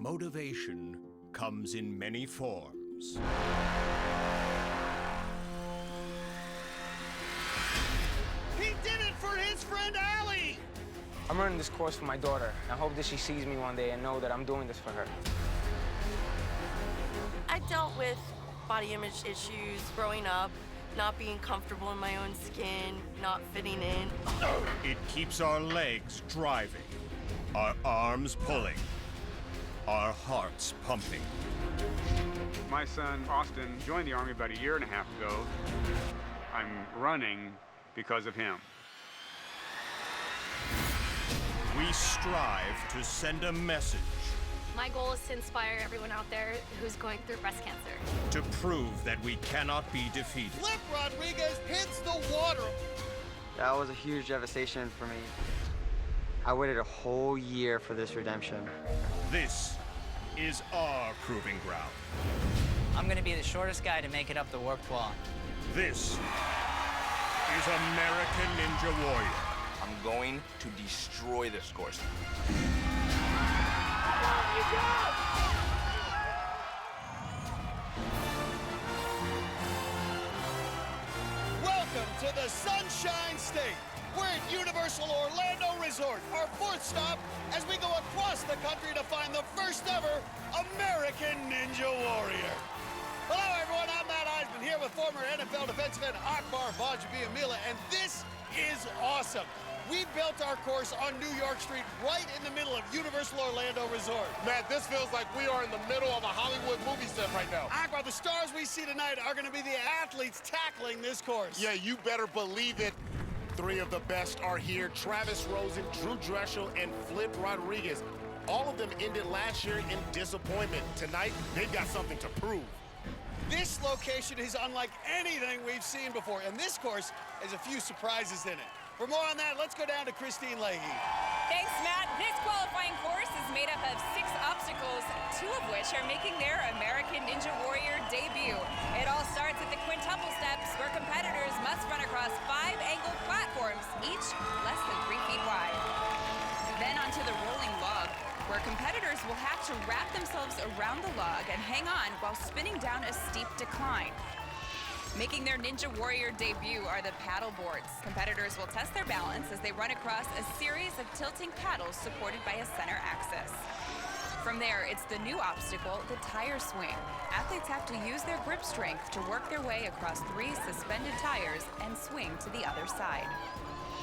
Motivation comes in many forms. He did it for his friend Allie! I'm running this course for my daughter. I hope that she sees me one day and know that I'm doing this for her. I dealt with body image issues growing up, not being comfortable in my own skin, not fitting in. It keeps our legs driving, our arms pulling, our hearts pumping. My son, Austin, joined the Army about a year and a half ago. I'm running because of him. We strive to send a message. My goal is to inspire everyone out there who's going through breast cancer. To prove that we cannot be defeated. Flip Rodriguez hits the water. That was a huge devastation for me. I waited a whole year for this redemption. This is our proving ground. I'm gonna be the shortest guy to make it up the warped wall. This is American Ninja Warrior. I'm going to destroy this course. Welcome to the Sunshine State. We're at Universal Orlando Resort, our fourth stop as we go across the country to find the first ever American Ninja Warrior. Hello everyone, I'm Matt Eisman here with former NFL defensive end Akbar Bajabiamila, and this is awesome. We built our course on New York Street right in the middle of Universal Orlando Resort. Matt, this feels like we are in the middle of a Hollywood movie set right now. Akbar, the stars we see tonight are going to be the athletes tackling this course. Yeah, you better believe it. Three of the best are here. Travis Rosen, Drew Dreshel, and Flip Rodriguez. All of them ended last year in disappointment. Tonight, they've got something to prove. This location is unlike anything we've seen before, and this course has a few surprises in it. For more on that, let's go down to Christine Leahy. Thanks, Matt. This qualifying course is made up of 6 obstacles, 2 of which are making their American Ninja Warrior debut. It all starts at the quintuple steps, where competitors must run across 5 angled platforms, each less than 3 feet wide. Then onto the rolling log, where competitors will have to wrap themselves around the log and hang on while spinning down a steep decline. Making their Ninja Warrior debut are the paddle boards. Competitors will test their balance as they run across a series of tilting paddles supported by a center axis. From there, it's the new obstacle, the tire swing. Athletes have to use their grip strength to work their way across 3 suspended tires and swing to the other side.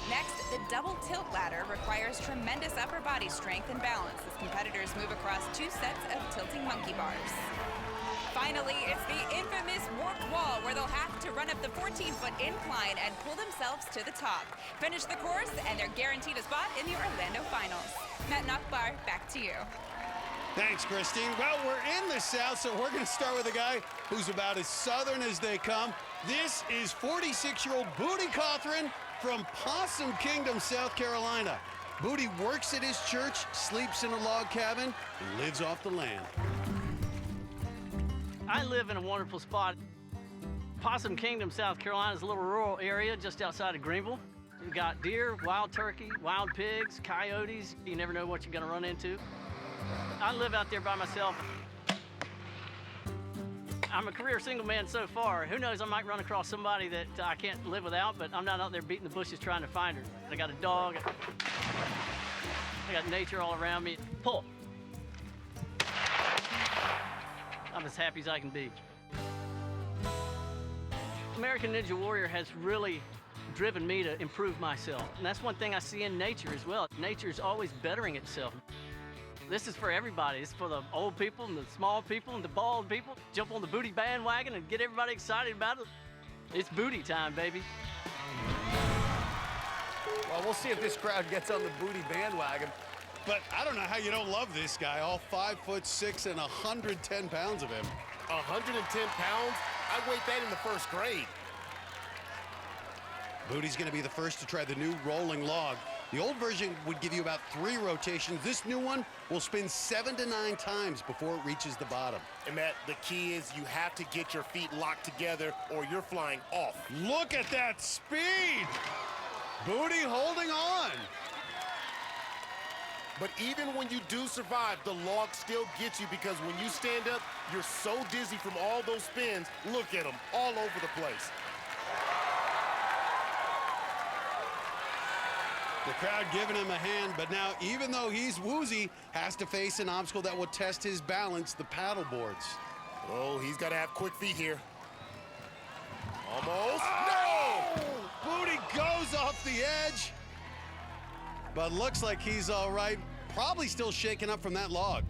Next, the double tilt ladder requires tremendous upper body strength and balance as competitors move across 2 sets of tilting monkey bars. Finally, it's the infamous warped wall where they'll have to run up the 14-foot incline and pull themselves to the top. Finish the course, and they're guaranteed a spot in the Orlando Finals. Matt and Akbar, back to you. Thanks, Christine. Well, we're in the South, so we're going to start with a guy who's about as Southern as they come. This is 46-year-old Booty Cothran from Possum Kingdom, South Carolina. Booty works at his church, sleeps in a log cabin, and lives off the land. I live in a wonderful spot. Possum Kingdom, South Carolina is a little rural area just outside of Greenville. You've got deer, wild turkey, wild pigs, coyotes. You never know what you're gonna run into. I live out there by myself. I'm a career single man so far. Who knows, I might run across somebody that I can't live without, but I'm not out there beating the bushes trying to find her. I got a dog. I got nature all around me. Pull. I'm as happy as I can be. American Ninja Warrior has really driven me to improve myself. And that's one thing I see in nature as well. Nature is always bettering itself. This is for everybody. It's for the old people and the small people and the bald people. Jump on the booty bandwagon and get everybody excited about it. It's booty time, baby. Well, we'll see if this crowd gets on the booty bandwagon. But I don't know how you don't love this guy, all 5'6" and 110 pounds of him. 110 pounds? I weighed that in the first grade. Booty's gonna be the first to try the new rolling log. The old version would give you about 3 rotations. This new one will spin 7 to 9 times before it reaches the bottom. And Matt, the key is you have to get your feet locked together or you're flying off. Look at that speed! Booty holding on. But even when you do survive, the log still gets you because when you stand up, you're so dizzy from all those spins. Look at them, all over the place. The crowd giving him a hand, but now, even though he's woozy, has to face an obstacle that will test his balance, the paddle boards. Oh, he's got to have quick feet here. Almost. Oh! No! Booty goes off the edge. But looks like he's all right. Probably still shaking up from that log.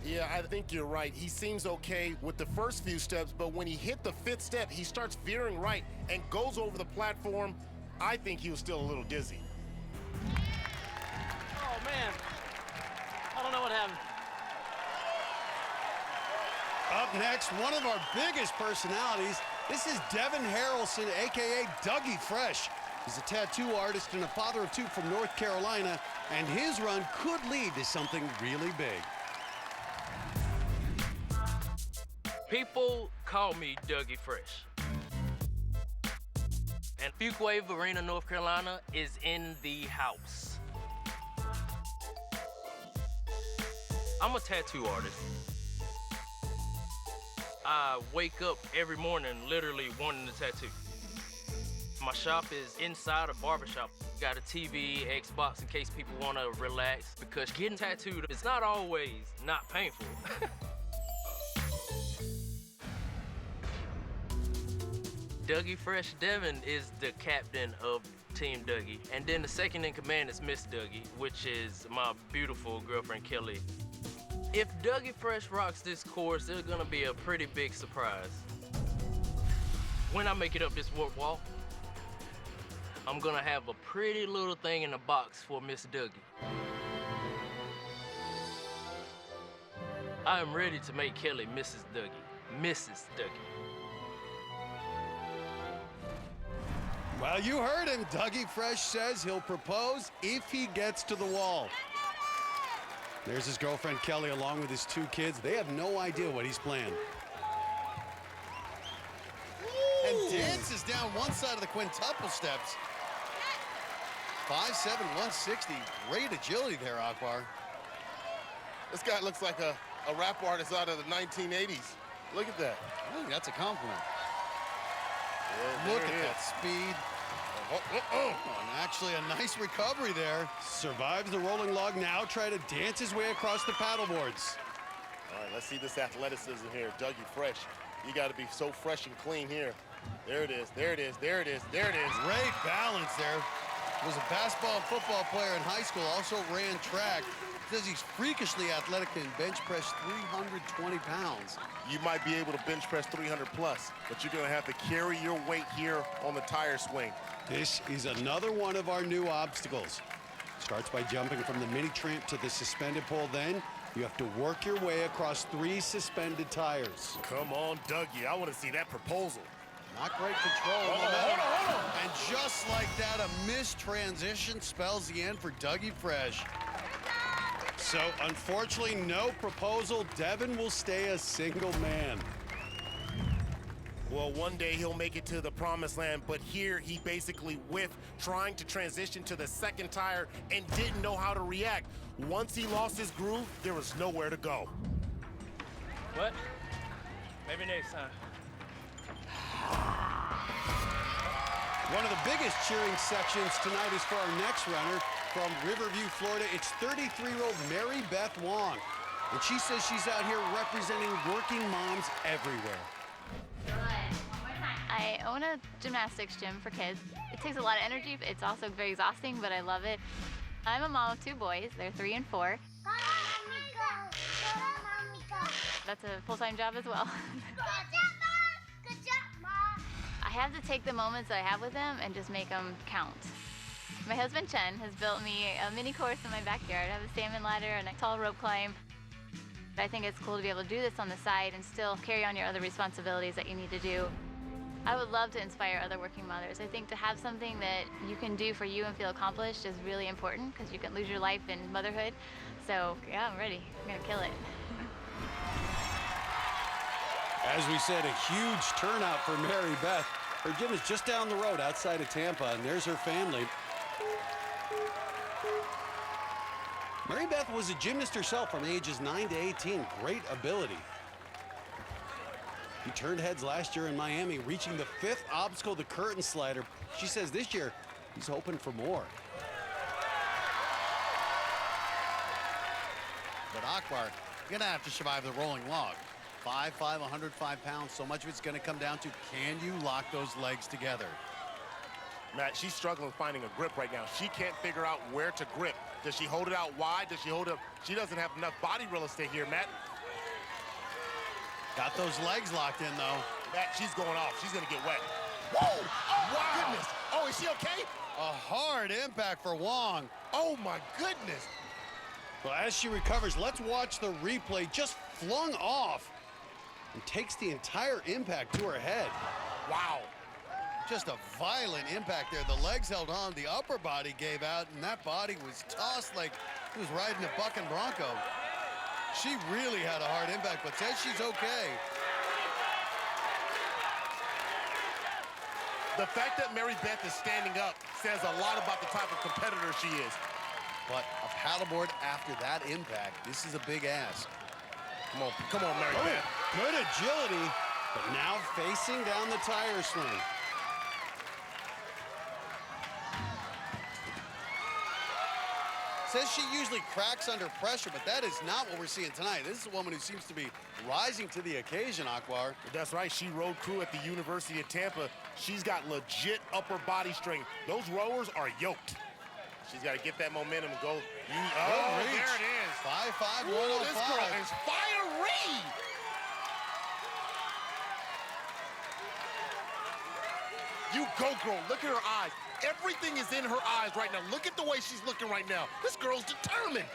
Yeah, I think you're right. He seems okay with the first few steps, but when he hit the 5th step, he starts veering right and goes over the platform. I think he was still a little dizzy. Oh, man. I don't know what happened. Up next, one of our biggest personalities. This is Devin Harrelson, a.k.a. Dougie Fresh. He's a tattoo artist and a father of 2 from North Carolina, and his run could lead to something really big. People call me Dougie Fresh. And Fuquay Arena, North Carolina is in the house. I'm a tattoo artist. I wake up every morning literally wanting to tattoo. My shop is inside a barbershop. Got a TV, Xbox in case people want to relax, because getting tattooed is not always not painful. Dougie Fresh Devin is the captain of Team Dougie. And then the second in command is Miss Dougie, which is my beautiful girlfriend, Kelly. If Dougie Fresh rocks this course, there's gonna be a pretty big surprise. When I make it up this warp wall, I'm gonna have a pretty little thing in a box for Miss Dougie. I am ready to make Kelly Mrs. Dougie. Mrs. Dougie. Well, you heard him. Dougie Fresh says he'll propose if he gets to the wall. There's his girlfriend, Kelly, along with his 2 kids. They have no idea what he's planned. Ooh. And dances down one side of the quintuple steps. 5'7", 160. Great agility there, Akbar. This guy looks like a rap artist out of the 1980s. Look at that. I think that's a compliment. Yeah, look at that speed. And actually a nice recovery there. Survives the rolling log, now try to dance his way across the paddle boards. All right, let's see this athleticism here. Dougie Fresh. You got to be so fresh and clean here. There it is, there it is, there it is, there it is. Great balance there. Was a basketball and football player in high school, also ran track. Says he's freakishly athletic and bench press 320 pounds. You might be able to bench press 300 plus, but you're gonna have to carry your weight here on the tire swing. This is another one of our new obstacles. Starts by jumping from the mini tramp to the suspended pole, then you have to work your way across 3 suspended tires. Come on, Dougie, I wanna see that proposal. Not great control. Hold on. And just like that, a missed transition spells the end for Dougie Fresh. So, unfortunately, no proposal. Devin will stay a single man. Well, one day he'll make it to the promised land, but here he basically whiffed, trying to transition to the 2nd tire and didn't know how to react. Once he lost his groove, there was nowhere to go. What? Maybe next time. One of the biggest cheering sections tonight is for our next runner from Riverview, Florida. It's 33-year-old Mary Beth Wong. And she says she's out here representing working moms everywhere. I own a gymnastics gym for kids. It takes a lot of energy. It's also very exhausting, but I love it. I'm a mom of 2 boys. They're 3 and 4. That's a full-time job as well. I have to take the moments that I have with them and just make them count. My husband Chen has built me a mini course in my backyard. I have a salmon ladder and a tall rope climb. I think it's cool to be able to do this on the side and still carry on your other responsibilities that you need to do. I would love to inspire other working mothers. I think to have something that you can do for you and feel accomplished is really important because you can lose your life in motherhood. So yeah, I'm ready. I'm gonna kill it. As we said, a huge turnout for Mary Beth. Her gym is just down the road outside of Tampa, and there's her family. Mary Beth was a gymnast herself from ages 9 to 18. Great ability. He turned heads last year in Miami, reaching the 5th obstacle, the curtain slider. She says this year, he's hoping for more. But Akbar, you're gonna have to survive the rolling log. 5'5", 105 pounds, so much of it's gonna come down to, can you lock those legs together? Matt, she's struggling finding a grip right now. She can't figure out where to grip. Does she hold it out wide? Does she hold it up? She doesn't have enough body real estate here, Matt. Got those legs locked in, though. Matt, she's going off. She's gonna get wet. Whoa! Oh, my goodness. Oh, is she okay? A hard impact for Wong. Oh, my goodness. Well, as she recovers, let's watch the replay. Just flung off and takes the entire impact to her head. Wow. Just a violent impact there. The legs held on, the upper body gave out, and that body was tossed like it was riding a bucking bronco. She really had a hard impact, but says she's okay. The fact that Mary Beth is standing up says a lot about the type of competitor she is. But a paddleboard after that impact, this is a big ask. Come on, Mary Beth. Good agility, but now facing down the tire swing. Says she usually cracks under pressure, but that is not what we're seeing tonight. This is a woman who seems to be rising to the occasion, Akbar. That's right. She rode crew at the University of Tampa. She's got legit upper body strength. Those rowers are yoked. She's got to get that momentum and go. Oh, there it is. 5'5", 105. This girl is fiery. You go, girl. Look at her eyes. Everything is in her eyes right now. Look at the way she's looking right now. This girl's determined.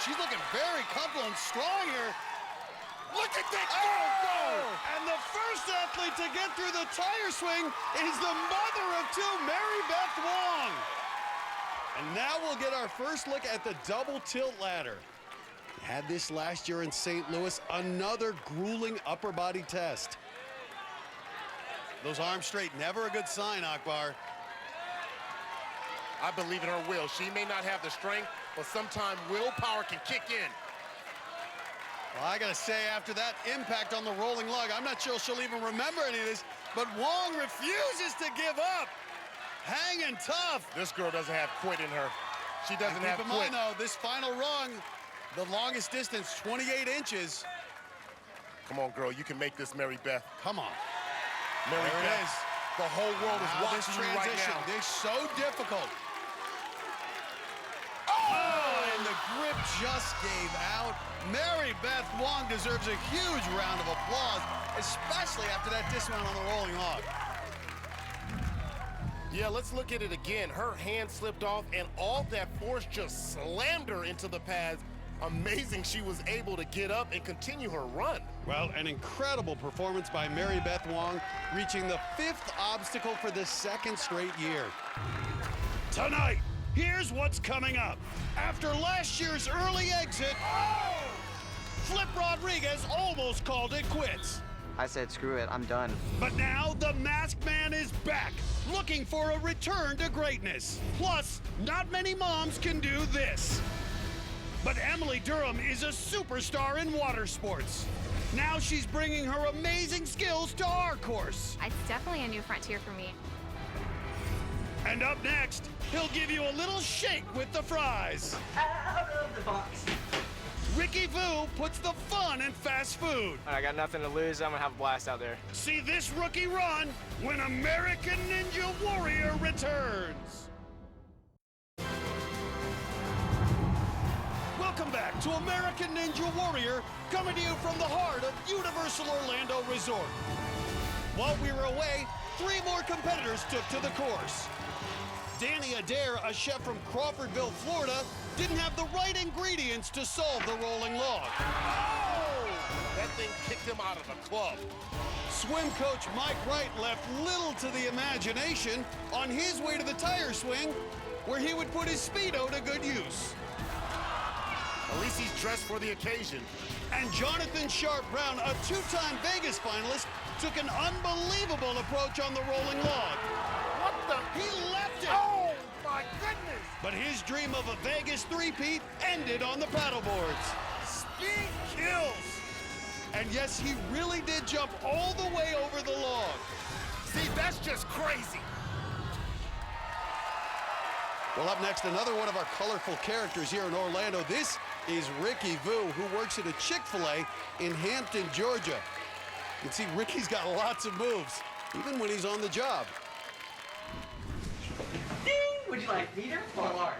She's looking very comfortable and strong here. Look at that girl go! And the first athlete to get through the tire swing is the mother of two, Mary Beth Wong. And now we'll get our first look at the double tilt ladder. Had this last year in St. Louis, another grueling upper body test. Those arms straight, never a good sign, Akbar. I believe in her will. She may not have the strength, but sometimes willpower can kick in. Well, I gotta say, after that impact on the rolling log, I'm not sure she'll even remember any of this, but Wong refuses to give up. Hanging tough. This girl doesn't have quit in her. She doesn't have quit. Keep in mind, though, this final rung, the longest distance, 28 inches. Come on, girl, you can make this, Mary Beth. Come on. Mary There Beth, it is. the whole world is Now watching you right now. They're so difficult. Oh, and the grip just gave out. Mary Beth Wong deserves a huge round of applause, especially after that dismount on the rolling log. Yeah, let's look at it again. Her hand slipped off, and all that force just slammed her into the pads. Amazing she was able to get up and continue her run. Well, an incredible performance by Mary Beth Wong, reaching the 5th obstacle for the 2nd straight year. Tonight, here's what's coming up. After last year's early exit, Flip Rodriguez almost called it quits. I said, screw it, I'm done. But now the Masked Man is back, looking for a return to greatness. Plus, not many moms can do this. But Emily Durham is a superstar in water sports. Now she's bringing her amazing skills to our course. It's definitely a new frontier for me. And up next, he'll give you a little shake with the fries. Out of the box. Ricky Vu puts the fun in fast food. I got nothing to lose. I'm gonna have a blast out there. See this rookie run when American Ninja Warrior returns. Welcome back to American Ninja Warrior, coming to you from the heart of Universal Orlando Resort. While we were away, 3 more competitors took to the course. Danny Adair, a chef from Crawfordville, Florida, didn't have the right ingredients to solve the rolling log. Oh! That thing kicked him out of the club. Swim coach Mike Wright left little to the imagination on his way to the tire swing, where he would put his Speedo to good use. At least he's dressed for the occasion. And Jonathan Sharp Brown, a 2-time Vegas finalist, took an unbelievable approach on the rolling log. What the? He left it! Oh, my goodness! But his dream of a Vegas three-peat ended on the paddleboards. Speed kills. And yes, he really did jump all the way over the log. See, that's just crazy. Well, up next, another one of our colorful characters here in Orlando. This is Ricky Vu, who works at a Chick-fil-A in Hampton, Georgia. You can see Ricky's got lots of moves, even when he's on the job. Ding! Would you like meter or large?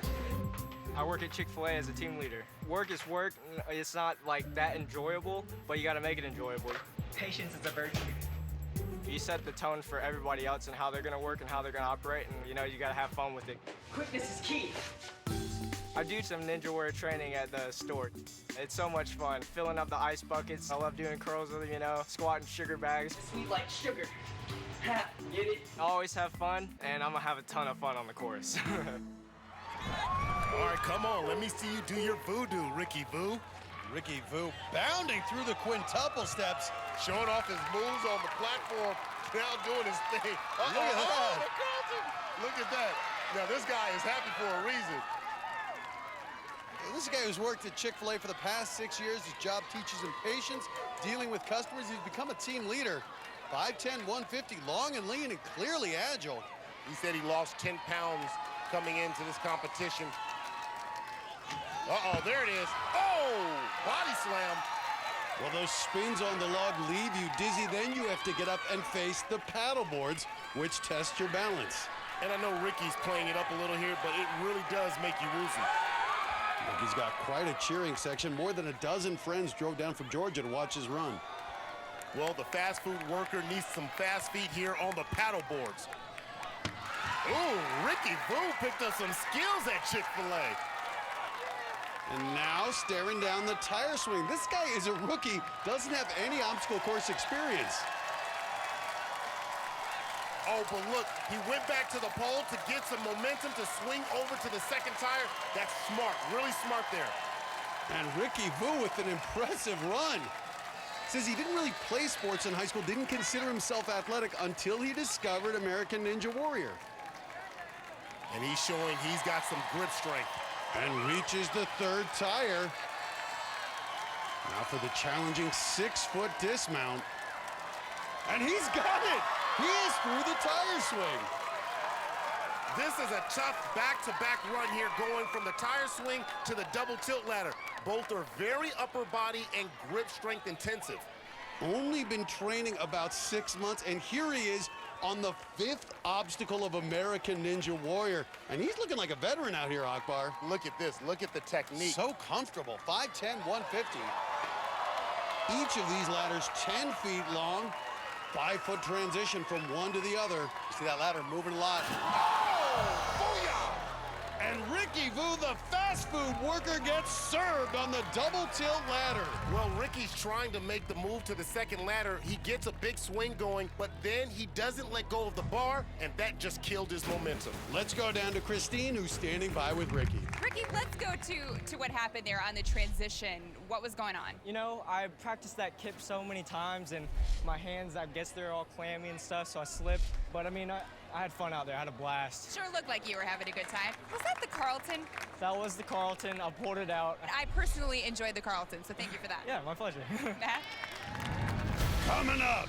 I work at Chick-fil-A as a team leader. Work is work. It's not like that enjoyable, but you got to make it enjoyable. Patience is a virtue. You set the tone for everybody else and how they're going to work and how they're going to operate, and you know, you got to have fun with it. Quickness is key. I do some Ninja Warrior training at the store. It's so much fun, filling up the ice buckets. I love doing curls with them, you know, squatting sugar bags. Sweet like sugar. Ha, get it? I always have fun, and I'm gonna have a ton of fun on the course. All right, come on, let me see you do your voodoo, Ricky Vu. Ricky Vu bounding through the quintuple steps. Showing off his moves on the platform, now doing his thing. Look at that. Look at that. Now, this guy is happy for a reason. This is a guy who's worked at Chick-fil-A for the past 6 years. His job teaches him patience, dealing with customers. He's become a team leader. 5'10", 150, long and lean and clearly agile. He said he lost 10 pounds coming into this competition. Uh-oh, there it is. Oh, body slam. Well, those spins on the log leave you dizzy. Then you have to get up and face the paddle boards, which test your balance. And I know Ricky's playing it up a little here, but it really does make you woozy. Ricky's got quite a cheering section. More than a dozen friends drove down from Georgia to watch his run. Well, the fast food worker needs some fast feet here on the paddle boards. Ooh, Ricky Vu picked up some skills at Chick-fil-A. And now staring down the tire swing. This guy is a rookie, doesn't have any obstacle course experience. Oh, but look, he went back to the pole to get some momentum to swing over to the second tire. That's smart, really smart there. And Ricky Vu with an impressive run. Says he didn't really play sports in high school, didn't consider himself athletic until he discovered American Ninja Warrior. And he's showing he's got some grip strength. And reaches the third tire. Now for the challenging 6-foot dismount. And he's got it! He is through the tire swing. This is a tough back-to-back run here, going from the tire swing to the double tilt ladder. Both are very upper body and grip strength intensive. Only been training about 6 months, and here he is on the 5th obstacle of American Ninja Warrior. And he's looking like a veteran out here, Akbar. Look at this, look at the technique. So comfortable, 5'10", 150. Each of these ladders 10 feet long, 5-foot transition from one to the other. You see that ladder moving a lot. Oh, booyah! And Ricky Vu, the fast food worker, gets served on the double tilt ladder. Well, Ricky's trying to make the move to the second ladder. He gets a big swing going, but then he doesn't let go of the bar, and that just killed his momentum. Let's go down to Christine, who's standing by with Ricky. Ricky, let's go to what happened there on the transition. What was going on? You know, I practiced that kip so many times, and my hands, I guess they're all clammy and stuff, so I slipped. But I mean, I had fun out there. I had a blast. Sure looked like you were having a good time. Was that the Carlton? That was the Carlton. I pulled it out. I personally enjoyed the Carlton, so thank you for that. Yeah, my pleasure. Matt? Coming up,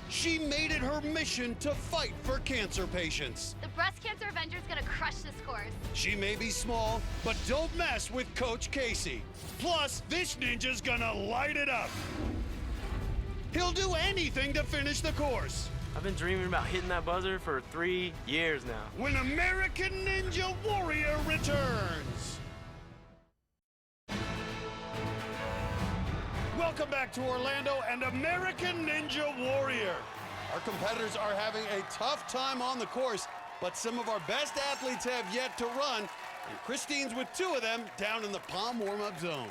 she made it her mission to fight for cancer patients. The Breast Cancer Avenger is going to crush this course. She may be small, but don't mess with Coach Casey. Plus, this ninja's gonna light it up. He'll do anything to finish the course. I've been dreaming about hitting that buzzer for 3 years now. When American Ninja Warrior returns. Welcome back to Orlando and American Ninja Warrior. Our competitors are having a tough time on the course, but some of our best athletes have yet to run, and Christine's with 2 of them down in the Palm warm-up zone.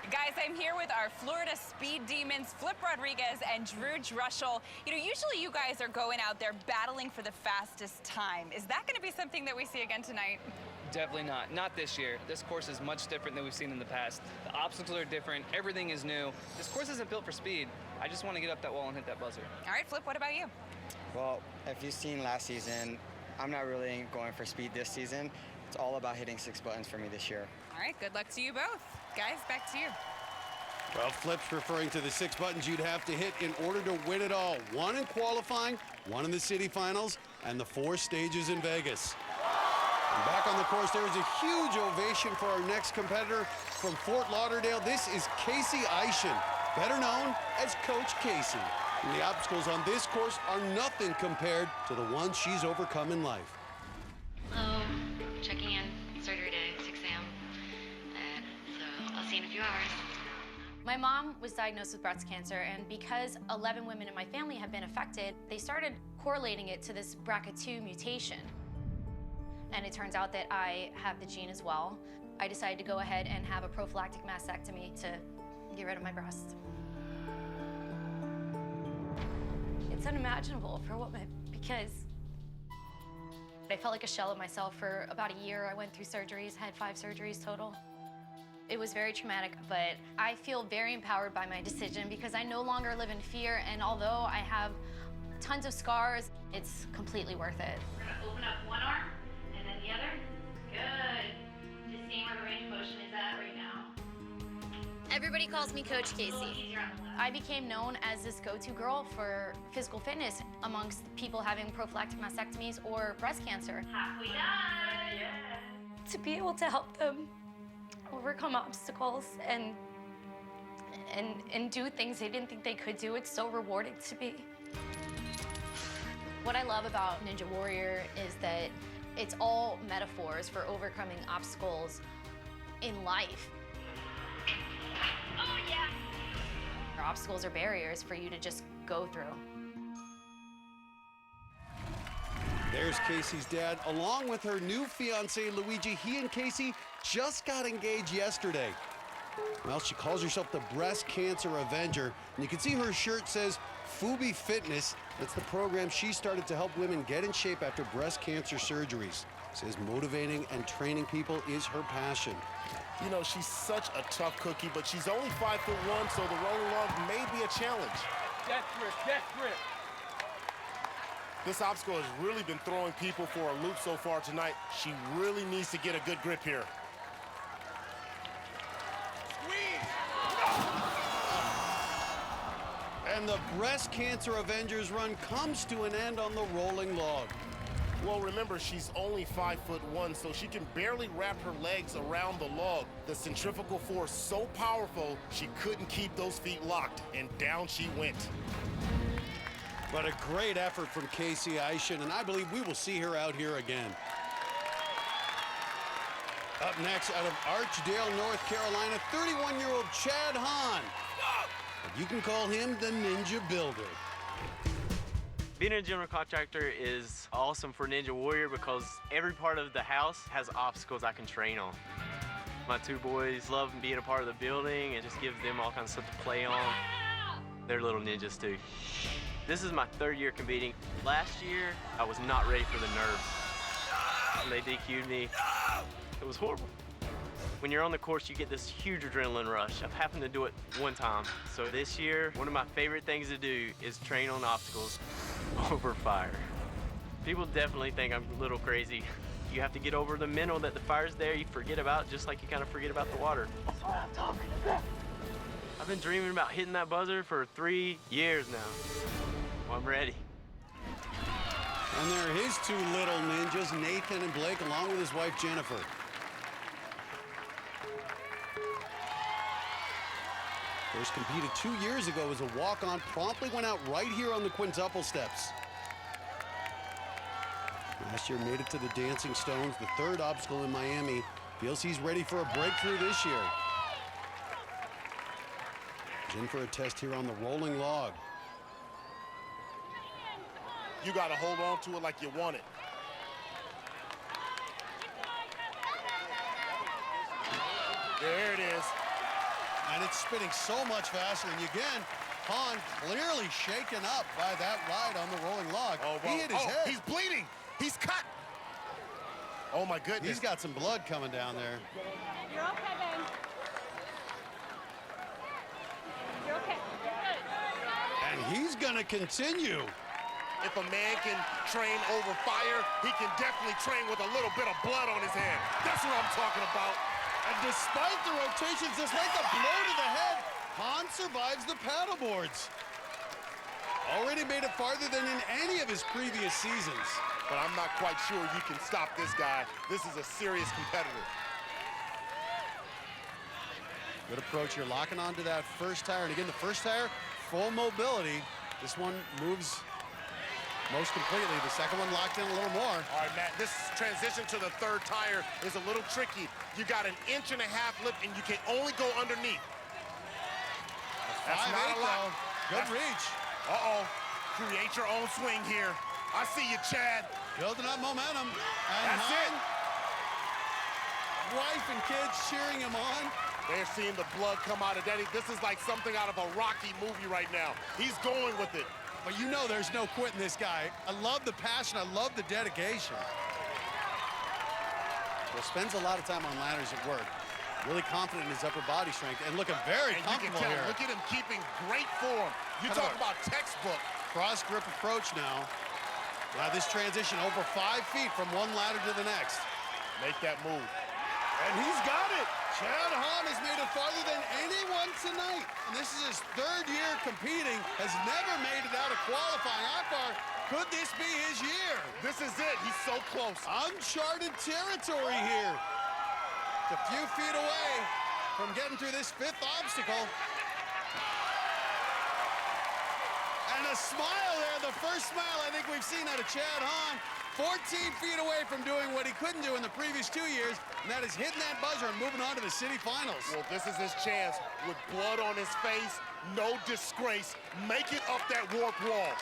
Guys, I'm here with our Florida Speed Demons, Flip Rodriguez and Drew Druschel. You know, usually you guys are going out there battling for the fastest time. Is that going to be something that we see again tonight? Definitely not. Not this year. This course is much different than we've seen in the past. The obstacles are different. Everything is new. This course isn't built for speed. I just want to get up that wall and hit that buzzer. All right, Flip, what about you? Well, if you've seen last season, I'm not really going for speed this season. It's all about hitting 6 buttons for me this year. All right, good luck to you both. Guys, back to you. Well, flips referring to the 6 buttons you'd have to hit in order to win it all. 1 in qualifying, 1 in the city finals, and the 4 stages in Vegas. And back on the course, there is a huge ovation for our next competitor from Fort Lauderdale. This is Casey Eischen, better known as Coach Casey. And the obstacles on this course are nothing compared to the ones she's overcome in life. Hello, checking in, surgery day, 6 a.m. So I'll see you in a few hours. My mom was diagnosed with breast cancer, and because 11 women in my family have been affected, they started correlating it to this BRCA2 mutation. And it turns out that I have the gene as well. I decided to go ahead and have a prophylactic mastectomy to get rid of my breast. It's unimaginable for a woman because I felt like a shell of myself for about a year. I went through surgeries, had 5 surgeries total. It was very traumatic, but I feel very empowered by my decision because I no longer live in fear, and although I have tons of scars, it's completely worth it. We're gonna open up one arm and then the other. Good. Just seeing where the range of motion is at right now. Everybody calls me Coach Casey. I became known as this go-to girl for physical fitness amongst people having prophylactic mastectomies or breast cancer. Halfway done. Yeah. To be able to help them overcome obstacles and do things they didn't think they could do, it's so rewarding to me. What I love about Ninja Warrior is that it's all metaphors for overcoming obstacles in life. Oh, yeah. Obstacles are barriers for you to just go through. There's Casey's dad, along with her new fiancé, Luigi. He and Casey just got engaged yesterday. Well, she calls herself the Breast Cancer Avenger, and you can see her shirt says Fubi Fitness. That's the program she started to help women get in shape after breast cancer surgeries. Says motivating and training people is her passion. You know, she's such a tough cookie, but she's only 5'1", so the rolling log may be a challenge. Death grip. This obstacle has really been throwing people for a loop so far tonight. She really needs to get a good grip here. And the Breast Cancer Avengers run comes to an end on the rolling log. Well, remember, she's only 5'1", so she can barely wrap her legs around the log. The centrifugal force so powerful, she couldn't keep those feet locked, and down she went. But a great effort from Casey Eischen, and I believe we will see her out here again. Up next, out of Archdale, North Carolina, 31-year-old Chad Hahn. You can call him the Ninja Builder. Being a general contractor is awesome for Ninja Warrior because every part of the house has obstacles I can train on. My 2 boys love being a part of the building and just gives them all kinds of stuff to play on. They're little ninjas too. This is my 3rd year competing. Last year, I was not ready for the nerves. And they DQ'd me. It was horrible. When you're on the course, you get this huge adrenaline rush. I've happened to do it 1 time. So this year, one of my favorite things to do is train on obstacles over fire. People definitely think I'm a little crazy. You have to get over the mental that the fire's there. You forget about it just like you kind of forget about the water. That's what I'm talking about. I've been dreaming about hitting that buzzer for 3 years now. Well, I'm ready. And there are his 2 little ninjas, Nathan and Blake, along with his wife, Jennifer. First competed 2 years ago as a walk-on, promptly went out right here on the quintuple steps. Last year made it to the Dancing Stones, the 3rd obstacle in Miami. Feels he's ready for a breakthrough this year. He's in for a test here on the rolling log. You got to hold on to it like you want it. There it is. And it's spinning so much faster. And again, Hahn clearly shaken up by that ride on the rolling log. Oh, well, he hit his head. He's bleeding. He's cut. Oh, my goodness. He's got some blood coming down there. You're okay, Ben. You're okay. You're good. And he's going to continue. If a man can train over fire, he can definitely train with a little bit of blood on his hand. That's what I'm talking about. And despite the rotations, despite the blow to the head, Han survives the paddleboards. Already made it farther than in any of his previous seasons. But I'm not quite sure you can stop this guy. This is a serious competitor. Good approach here, locking onto that first tire. And again, the first tire, full mobility. This one moves most completely. The second one locked in a little more. All right, Matt, this transition to the third tire is a little tricky. You got an 1.5 inch lift, and you can only go underneath. That's not a lot. Good reach. Uh-oh. Create your own swing here. I see you, Chad. Building up momentum. And that's it. Wife and kids cheering him on. They're seeing the blood come out of Daddy. This is like something out of a Rocky movie right now. He's going with it. But you know there's no quitting this guy. I love the passion. I love the dedication. Well, spends a lot of time on ladders at work. Really confident in his upper body strength and looking very comfortable here. Look at him keeping great form. You talk about textbook. Cross grip approach now. Now this transition over 5 feet from one ladder to the next. Make that move. And he's got it. Chad Hahn has made it farther than anyone tonight. And this is his 3rd year competing, has never made it out of qualifying. How far could this be his year? This is it. He's so close. Uncharted territory here. A few feet away from getting through this 5th obstacle. And a smile there, the first smile I think we've seen out of Chad Hahn. 14 feet away from doing what he couldn't do in the previous 2 years, and that is hitting that buzzer and moving on to the city finals. Well, this is his chance. With blood on his face, no disgrace, make it up that warped wall.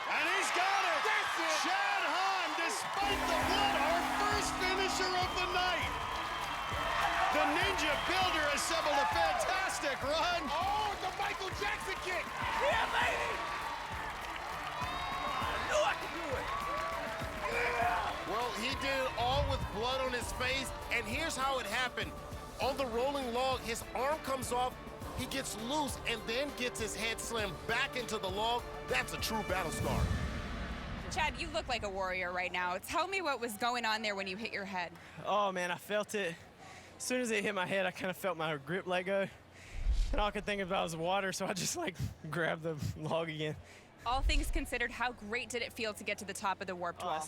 And he's got it! That's it! Chad Hahn, despite the blood, our first finisher of the night. The Ninja Builder assembled a fantastic run. Oh, the Michael Jackson kick! Yeah, baby! I knew I could do it! Yeah! Well, he did it all with blood on his face, and here's how it happened. On the rolling log, his arm comes off, he gets loose, and then gets his head slammed back into the log. That's a true battle scar. Chad, you look like a warrior right now. Tell me what was going on there when you hit your head. Oh, man, I felt it. As soon as it hit my head, I kind of felt my grip let go. And all I could think about was water, so I just, grabbed the log again. All things considered, how great did it feel to get to the top of the warped wall? That's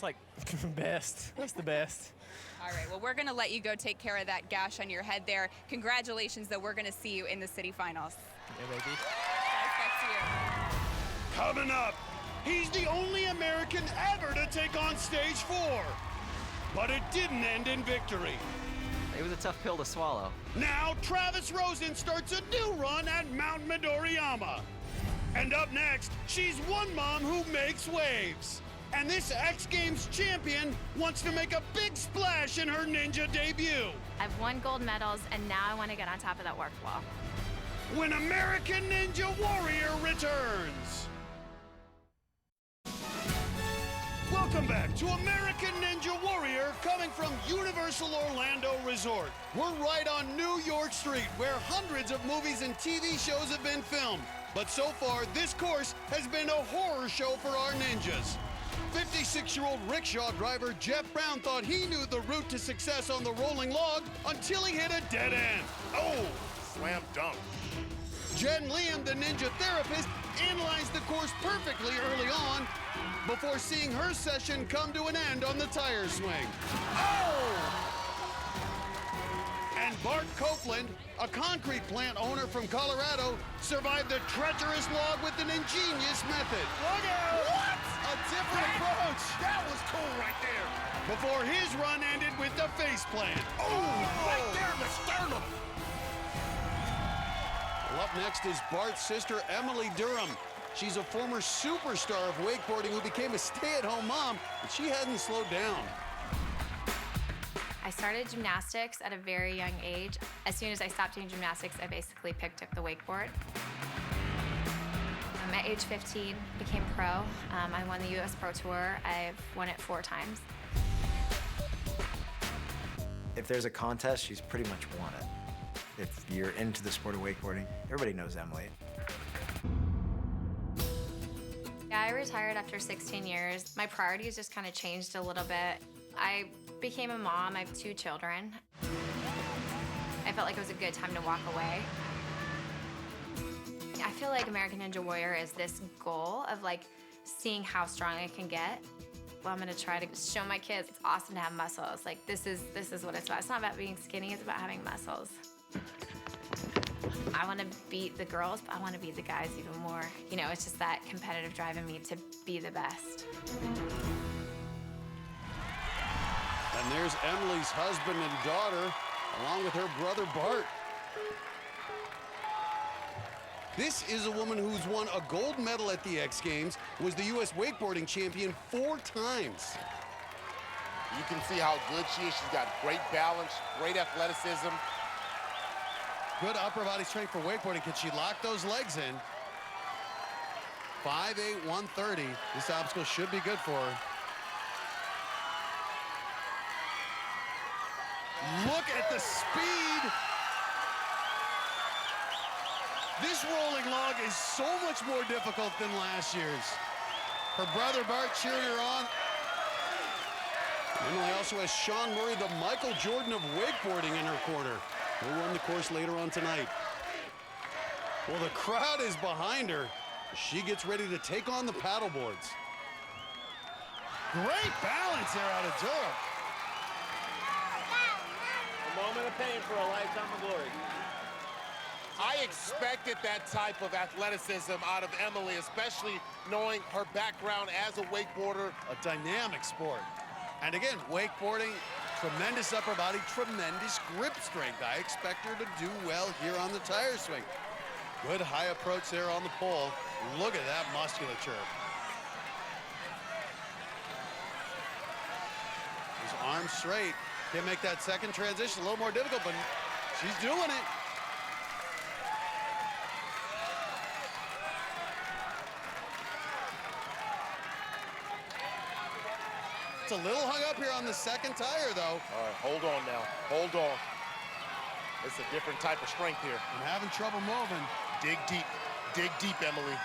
the best. That's the best. All right, well, we're going to let you go take care of that gash on your head there. Congratulations, though. We're going to see you in the city finals. Yeah, baby. Guys, back to you. Coming up, he's the only American ever to take on stage 4. But it didn't end in victory. It was a tough pill to swallow. Now Travis Rosen starts a new run at Mount Midoriyama. And up next, she's one mom who makes waves. And this X Games champion wants to make a big splash in her ninja debut. I've won gold medals, and now I want to get on top of that warped wall. When American Ninja Warrior returns. Welcome back to American Ninja Warrior, coming from Universal Orlando Resort. We're right on New York Street, where hundreds of movies and TV shows have been filmed. But so far, this course has been a horror show for our ninjas. 56-year-old rickshaw driver Jeff Brown thought he knew the route to success on the rolling log until he hit a dead end. Oh, slam dunk. Jen Liam, the ninja therapist, analyzed the course perfectly early on before seeing her session come to an end on the tire swing. Oh! And Bart Copeland, a concrete plant owner from Colorado, survived the treacherous log with an ingenious method. Look out! What? A different approach. That was cool right there. Before his run ended with the face plant. Oh, right there in the sternum. Well, up next is Bart's sister, Emily Durham. She's a former superstar of wakeboarding who became a stay-at-home mom, but she hadn't slowed down. I started gymnastics at a very young age. As soon as I stopped doing gymnastics, I basically picked up the wakeboard. At age 15, became pro. I won the US Pro Tour. I've won it 4 times. If there's a contest, she's pretty much won it. If you're into the sport of wakeboarding, everybody knows Emily. Yeah, I retired after 16 years. My priorities just kind of changed a little bit. I became a mom. I have 2 children. I felt like it was a good time to walk away. I feel like American Ninja Warrior is this goal of like seeing how strong I can get. Well, I'm gonna try to show my kids it's awesome to have muscles. Like this is what it's about. It's not about being skinny, it's about having muscles. I wanna beat the girls, but I wanna beat the guys even more. You know, it's just that competitive drive in me to be the best. And there's Emily's husband and daughter, along with her brother Bart. This is a woman who's won a gold medal at the X Games, was the U.S. wakeboarding champion 4 times. You can see how good she is. She's got great balance, great athleticism. Good upper body strength for wakeboarding. Can she lock those legs in? 5'8", 130. This obstacle should be good for her. Look at the speed. This rolling log is so much more difficult than last year's. Her brother Bart cheering her on. Emily also has Sean Murray, the Michael Jordan of wakeboarding, in her corner. He'll run the course later on tonight. Well, the crowd is behind her. She gets ready to take on the paddle boards. Great balance there out of Durham. A moment of pain for a lifetime of glory. I expected that type of athleticism out of Emily, especially knowing her background as a wakeboarder. A dynamic sport. And again, wakeboarding, tremendous upper body, tremendous grip strength. I expect her to do well here on the tire swing. Good high approach there on the pole. Look at that musculature. His arms straight. Can make that second transition a little more difficult, but she's doing it. It's a little hung up here on the second tire, though. All right, hold on now. Hold on. It's a different type of strength here. I'm having trouble moving. Dig deep, Emily.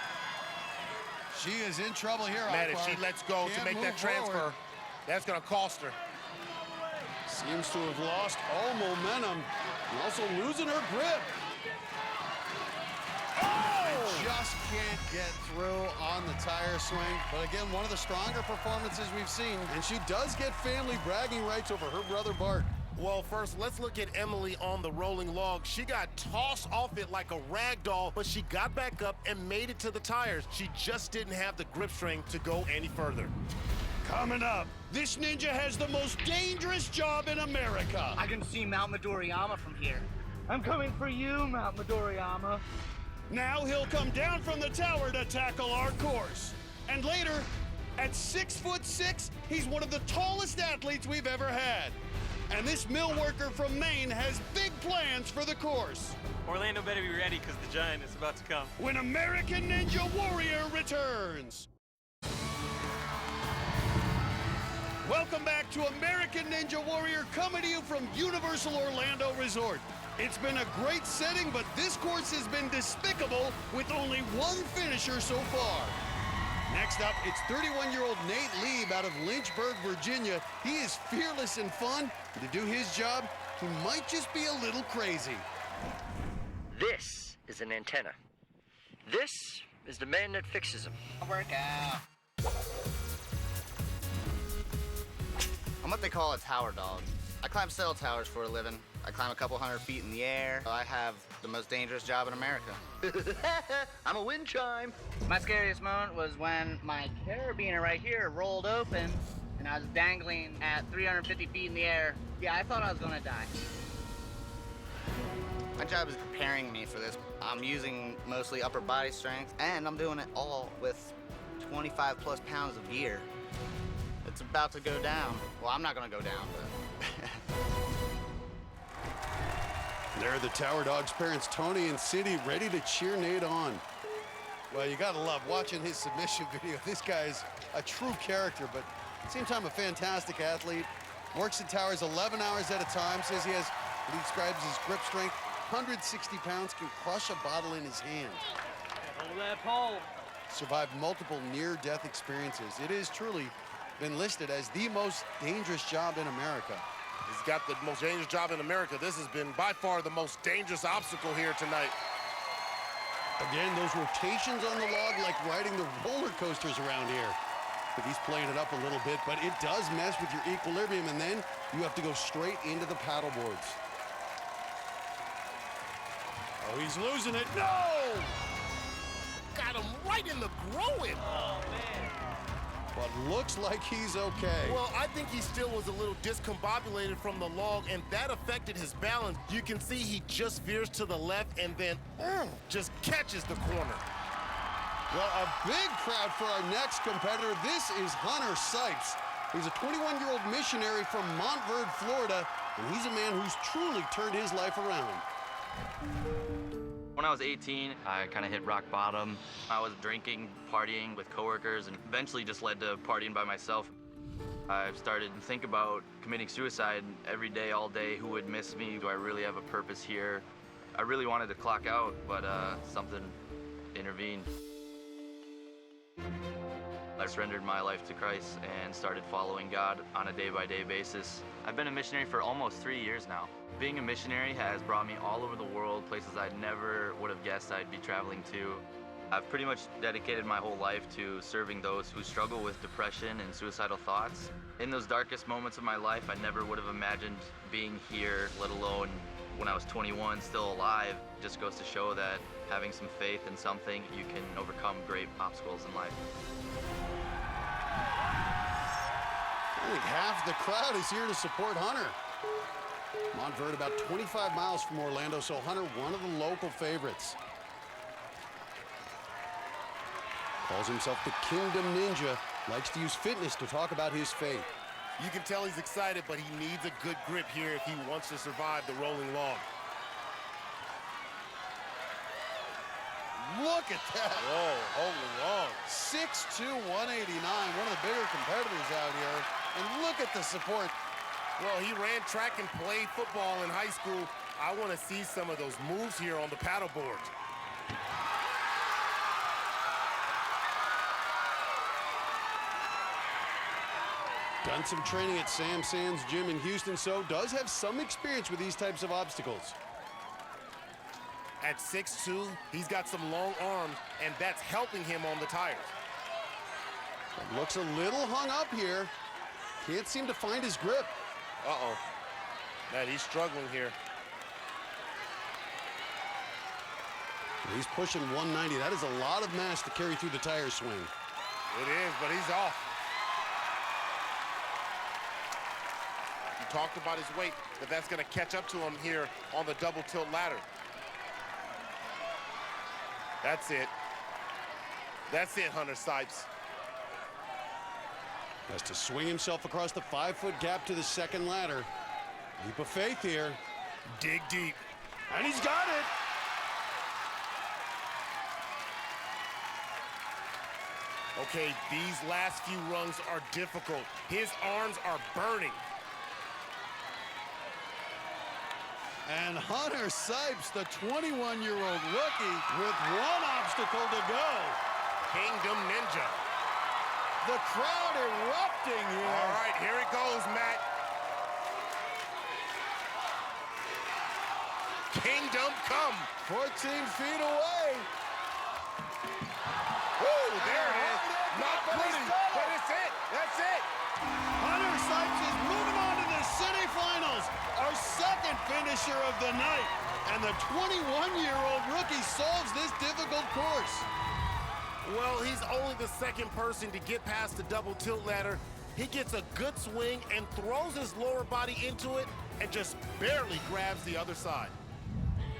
She is in trouble here. Man, if she lets go to make that transfer, that's gonna cost her. Seems to have lost all momentum and also losing her grip. Just can't get through on the tire swing. But again, one of the stronger performances we've seen. And she does get family bragging rights over her brother Bart. Well, first, let's look at Emily on the rolling log. She got tossed off it like a rag doll, but she got back up and made it to the tires. She just didn't have the grip strength to go any further. Coming up, this ninja has the most dangerous job in America. I can see Mount Midoriyama from here. I'm coming for you, Mount Midoriyama. Now he'll come down from the tower to tackle our course. And later, at 6'6", he's one of the tallest athletes we've ever had. And this mill worker from Maine has big plans for the course. Orlando better be ready because the giant is about to come. When American Ninja Warrior returns. Welcome back to American Ninja Warrior, coming to you from Universal Orlando Resort. It's been a great setting, but this course has been despicable with only one finisher so far. Next up, it's 31-year-old Nate Lieb out of Lynchburg, Virginia. He is fearless and fun. To do his job, he might just be a little crazy. This is an antenna. This is the man that fixes them. Workout. I'm what they call a tower dog. I climb cell towers for a living. I climb a couple 100 feet in the air. I have the most dangerous job in America. I'm a wind chime. My scariest moment was when my carabiner right here rolled open and I was dangling at 350 feet in the air. Yeah, I thought I was gonna die. My job is preparing me for this. I'm using mostly upper body strength, and I'm doing it all with 25 plus pounds of gear. It's about to go down. Well, I'm not gonna go down, but... There are the Tower Dogs' parents, Tony and Cindy, ready to cheer Nate on. Well, you gotta love watching his submission video. This guy is a true character, but at the same time, a fantastic athlete. Works in towers 11 hours at a time, says he has what he describes as grip strength 160 pounds, can crush a bottle in his hand. Hold that pole. Survived multiple near-death experiences. It has truly been listed as the most dangerous job in America. He's got the most dangerous job in America. This has been by far the most dangerous obstacle here tonight. Again, those rotations on the log, like riding the roller coasters around here. But he's playing it up a little bit, but it does mess with your equilibrium, and then you have to go straight into the paddle boards. Oh, he's losing it. No! Got him right in the groin. Oh, man. But looks like he's okay. Well, I think he still was a little discombobulated from the log, and that affected his balance. You can see he just veers to the left and then just catches the corner. Well, a big crowd for our next competitor. This is Hunter Sipes. He's a 21-year-old missionary from Montverde, Florida, and he's a man who's truly turned his life around. When I was 18, I kind of hit rock bottom. I was drinking, partying with coworkers, and eventually just led to partying by myself. I've started to think about committing suicide every day, all day. Who would miss me? Do I really have a purpose here? I really wanted to clock out, but something intervened. I surrendered my life to Christ and started following God on a day-by-day basis. I've been a missionary for almost 3 years now. Being a missionary has brought me all over the world, places I never would have guessed I'd be traveling to. I've pretty much dedicated my whole life to serving those who struggle with depression and suicidal thoughts. In those darkest moments of my life, I never would have imagined being here, let alone when I was 21, still alive. It just goes to show that having some faith in something, you can overcome great obstacles in life. I think half the crowd is here to support Hunter. Montverde about 25 miles from Orlando, so Hunter, one of the local favorites. Calls himself the Kingdom Ninja, likes to use fitness to talk about his faith. You can tell he's excited, but he needs a good grip here if he wants to survive the rolling log. Look at that. Whoa, holy log. 6'2", 189, one of the bigger competitors out here. And look at the support. Well, he ran track and played football in high school. I want to see some of those moves here on the paddleboard. Done some training at Sam Sands Gym in Houston, so does have some experience with these types of obstacles. At 6'2", he's got some long arms, and that's helping him on the tires. But looks a little hung up here. Can't seem to find his grip. Uh-oh. Man, he's struggling here. He's pushing 190. That is a lot of mass to carry through the tire swing. It is, but he's off. He talked about his weight, but that's going to catch up to him here on the double tilt ladder. That's it. That's it, Hunter Sipes. Has to swing himself across the 5-foot gap to the second ladder. Leap of faith here. Dig deep. And he's got it. Okay, these last few rungs are difficult. His arms are burning. And Hunter Sipes, the 21-year-old rookie, with one obstacle to go. Kingdom Ninja. The crowd erupting here. All right, here it goes, Matt. Kingdom come. 14 feet away. Woo, there it is. Not pretty, but it's it. That's it. Hunter Sipes is moving on to the city finals. Our second finisher of the night. And the 21-year-old rookie solves this difficult course. Well, he's only the second person to get past the double tilt ladder. He gets a good swing and throws his lower body into it and just barely grabs the other side.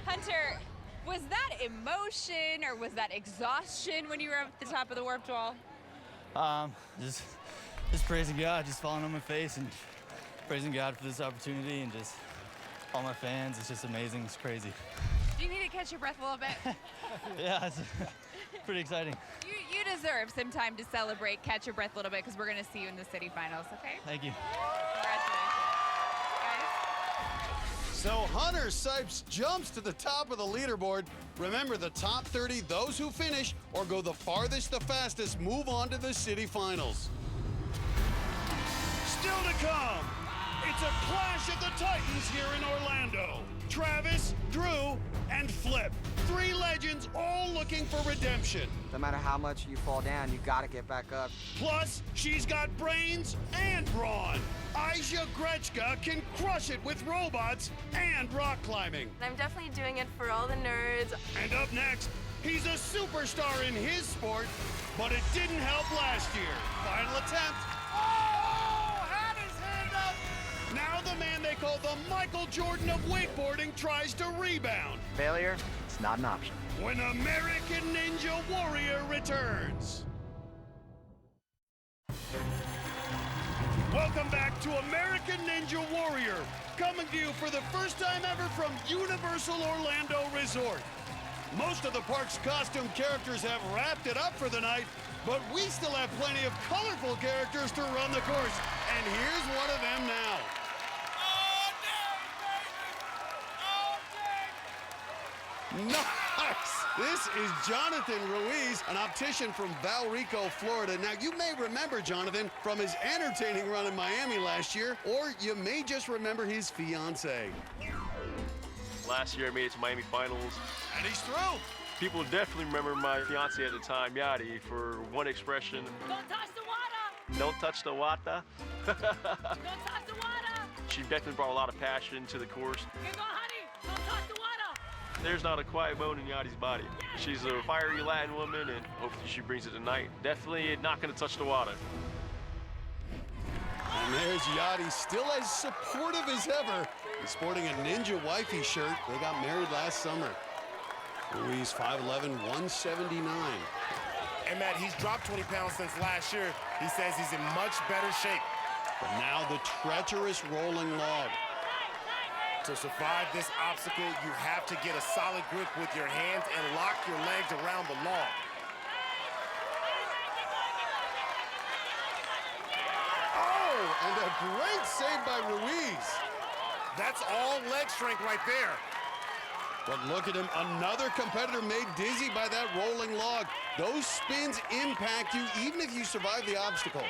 Hunter, was that emotion or was that exhaustion when you were up at the top of the warped wall? Just praising God, just falling on my face and praising God for this opportunity and just all my fans. It's just amazing. It's crazy. Do you need to catch your breath a little bit? Yeah, it's pretty exciting. You deserve some time to celebrate, catch your breath a little bit, because we're going to see you in the city finals, okay? Thank you. Congratulations. Guys. So Hunter Sipes jumps to the top of the leaderboard. Remember, the top 30, those who finish or go the farthest, the fastest, move on to the city finals. Still to come, it's a clash of the Titans here in Orlando. Travis, Drew, and Flip. 3 legends all looking for redemption. No matter how much you fall down, you gotta get back up. Plus, she's got brains and brawn. Aisha Grechka can crush it with robots and rock climbing. I'm definitely doing it for all the nerds. And up next, he's a superstar in his sport, but it didn't help last year. Final attempt. Oh, had his hand up. Now the man they call the Michael Jordan of wakeboarding tries to rebound. Failure, it's not an option. When American Ninja Warrior returns. Welcome back to American Ninja Warrior, coming to you for the first time ever from Universal Orlando Resort. Most of the park's costume characters have wrapped it up for the night, but we still have plenty of colorful characters to run the course, and here's one of them now. Nice! This is Jonathan Ruiz, an optician from Valrico, Florida. Now, you may remember Jonathan from his entertaining run in Miami last year, or you may just remember his fiancée. Last year, I made it to Miami Finals. And he's through. People definitely remember my fiancée at the time, Yadi, for one expression. Don't touch the water! Don't touch the water. Don't touch the water! She definitely brought a lot of passion to the course. Here go, honey! Don't touch the water! There's not a quiet bone in Yadi's body. She's a fiery Latin woman, and hopefully she brings it tonight. Definitely not going to touch the water. And there's Yachty, still as supportive as ever. He's sporting a Ninja Wifey shirt. They got married last summer. Ruiz, 5'11", 179. And Matt, he's dropped 20 pounds since last year. He says he's in much better shape. But now the treacherous rolling log. To survive this obstacle, you have to get a solid grip with your hands and lock your legs around the log. Oh, and a great save by Ruiz. That's all leg strength right there. But look at him, another competitor made dizzy by that rolling log. Those spins impact you even if you survive the obstacle.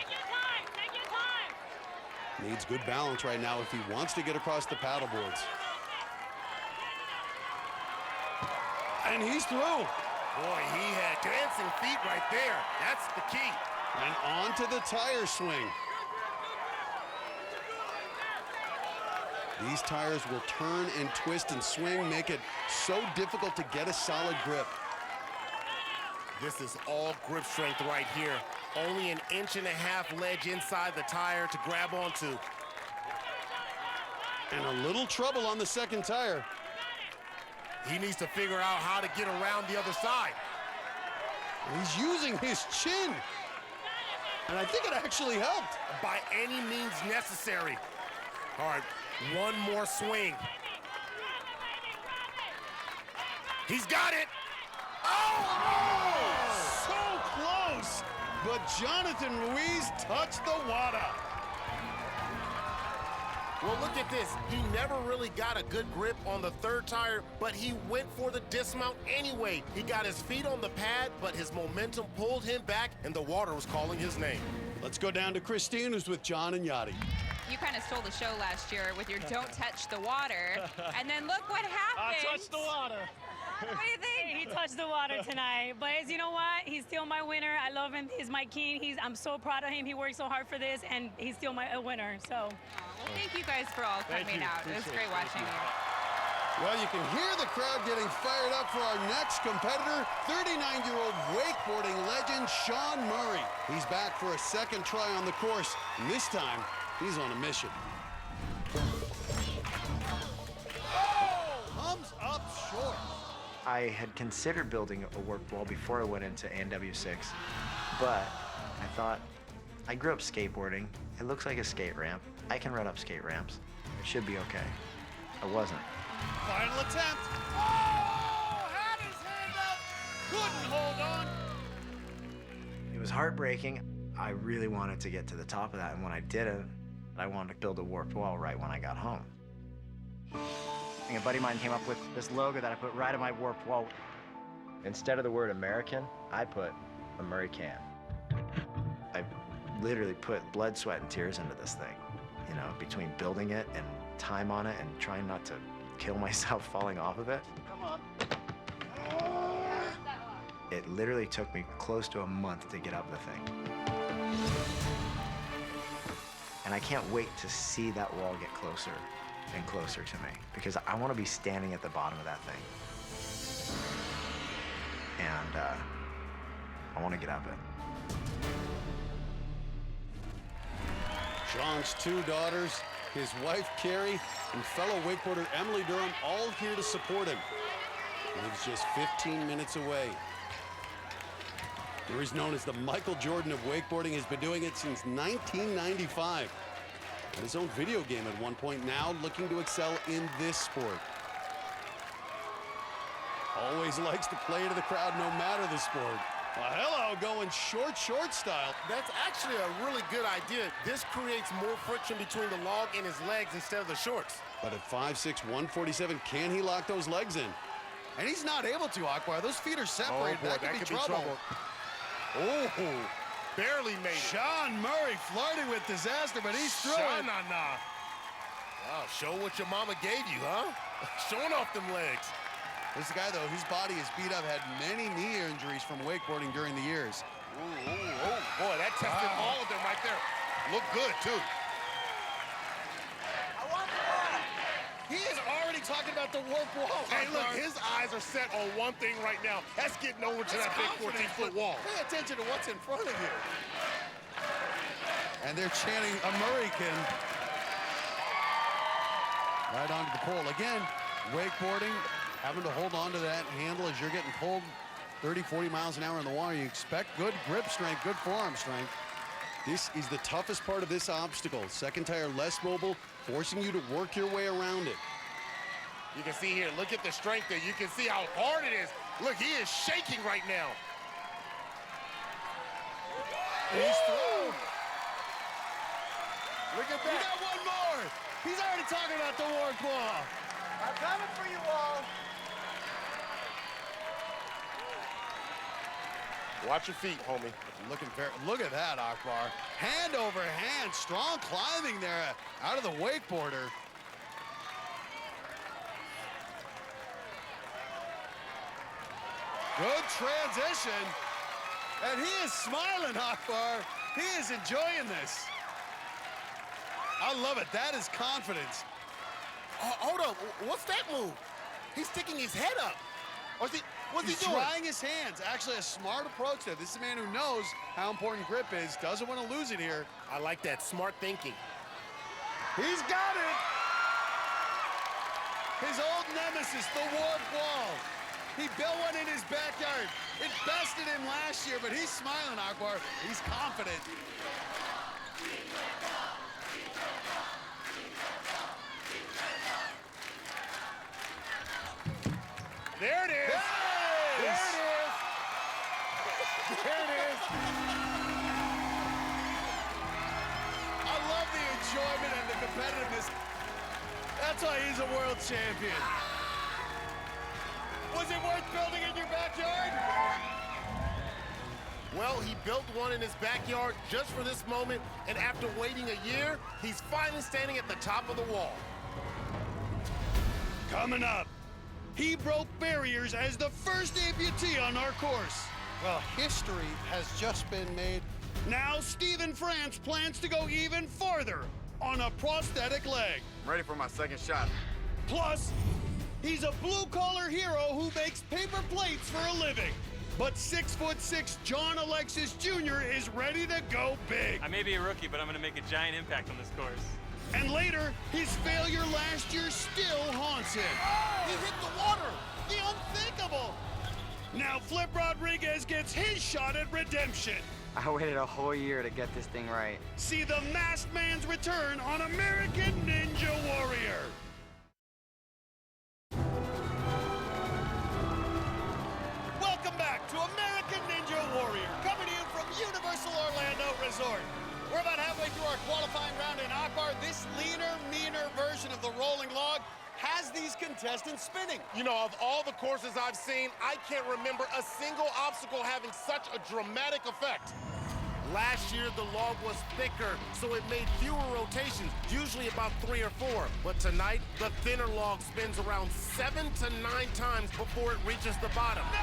Needs good balance right now if he wants to get across the paddle boards. And he's through. Boy, he had dancing feet right there. That's the key. And on to the tire swing. These tires will turn and twist and swing, make it so difficult to get a solid grip. This is all grip strength right here. Only 1.5 inch ledge inside the tire to grab onto. And a little trouble on the second tire. He needs to figure out how to get around the other side. He's using his chin. And I think it actually helped. By any means necessary. All right, one more swing. He's got it. Oh! So close. But Jonathan Ruiz touched the water. Well, look at this. He never really got a good grip on the third tire, but he went for the dismount anyway. He got his feet on the pad, but his momentum pulled him back, and the water was calling his name. Let's go down to Christine, who's with John and Yachty. You kind of stole the show last year with your don't touch the water, and then look what happened. I touched the water. What do you think? He touched the water tonight, but you know what? He's still my winner. I love him. He's my king. I'm so proud of him. He worked so hard for this, and he's still my winner. So, well, thank you guys for all coming out. It was great watching you. Well, you can hear the crowd getting fired up for our next competitor, 39-year-old wakeboarding legend Sean Murray. He's back for a second try on the course, and this time, he's on a mission. Oh! Comes up short. I had considered building a work wall before I went into NW6, but I thought, I grew up skateboarding. It looks like a skate ramp. I can run up skate ramps. It should be okay. I wasn't. Final attempt. Oh! Had his hand up. Couldn't hold on. It was heartbreaking. I really wanted to get to the top of that, and when I didn't, I wanted to build a warped wall right when I got home. And a buddy of mine came up with this logo that I put right on my warped wall. Instead of the word American, I put American. I literally put blood, sweat, and tears into this thing, you know, between building it and time on it and trying not to kill myself falling off of it. Come on. It literally took me close to a month to get up the thing. And I can't wait to see that wall get closer and closer to me because I want to be standing at the bottom of that thing. And I want to get up it. Sean's 2 daughters, his wife Carrie, and fellow wakeboarder Emily Durham all here to support him. Lives just 15 minutes away. Where he's known as the Michael Jordan of wakeboarding, has been doing it since 1995. Had his own video game at one point, now looking to excel in this sport. Always likes to play to the crowd no matter the sport. Well, hello, going short style. That's actually a really good idea. This creates more friction between the log and his legs instead of the shorts. But at 5'6", 147, can he lock those legs in? And he's not able to, Akbar. Those feet are separated. Oh boy, that could be trouble. Oh, barely made it. Sean Murray flirting with disaster, but he's through it. Wow, show what your mama gave you, huh? Showing off them legs. This guy, though, his body is beat up, had many knee injuries from wakeboarding during the years. Oh, boy, that tested all of them right there. Look good, too. I want the ball. He is already talking about the warp wall. Hey, look, his eyes are set on one thing right now. That's getting over to that big 14-foot wall. Pay attention to what's in front of you. And they're chanting American right onto the pole. Again, wakeboarding, having to hold on to that handle as you're getting pulled 30, 40 miles an hour in the water. You expect good grip strength, good forearm strength. This is the toughest part of this obstacle. Second tire less mobile, forcing you to work your way around it. You can see here, look at the strength there. You can see how hard it is. Look, he is shaking right now. He's through. Look at that. You got one more. He's already talking about the warp wall. I'm coming for you all. Watch your feet, homie. Look at that, Akbar. Hand over hand, strong climbing there out of the wakeboarder. Good transition. And he is smiling, Akbar. He is enjoying this. I love it. That is confidence. Hold up. What's that move? He's sticking his head up. What's he doing? Trying his hands. Actually, a smart approach there. This is a man who knows how important grip is. Doesn't want to lose it here. I like that. Smart thinking. He's got it. His old nemesis, the warp wall. He built one in his backyard. It bested him last year, but he's smiling, Akbar. He's confident. There it is. There it is. There it is. I love the enjoyment and the competitiveness. That's why he's a world champion. Was it worth building in your backyard? Well, he built one in his backyard just for this moment, and after waiting a year, he's finally standing at the top of the wall. Coming up, he broke barriers as the first amputee on our course. Well, history has just been made. Now Stephen France plans to go even farther on a prosthetic leg. I'm ready for my second shot. Plus, he's a blue-collar hero who makes paper plates for a living. But 6'6" John Alexis Jr. is ready to go big. I may be a rookie, but I'm going to make a giant impact on this course. And later, his failure last year still haunts him. He hit the water! The unthinkable! Now Flip Rodriguez gets his shot at redemption. I waited a whole year to get this thing right. See the masked man's return on American Ninja Warrior. Welcome back to American Ninja Warrior, coming to you from Universal Orlando Resort. We're about halfway through our qualifying round in Akbar. This leaner, meaner version of the rolling log has these contestants spinning. You know, of all the courses I've seen, I can't remember a single obstacle having such a dramatic effect. Last year, the log was thicker, so it made fewer rotations, usually about 3 or 4. But tonight, the thinner log spins around 7 to 9 times before it reaches the bottom. No!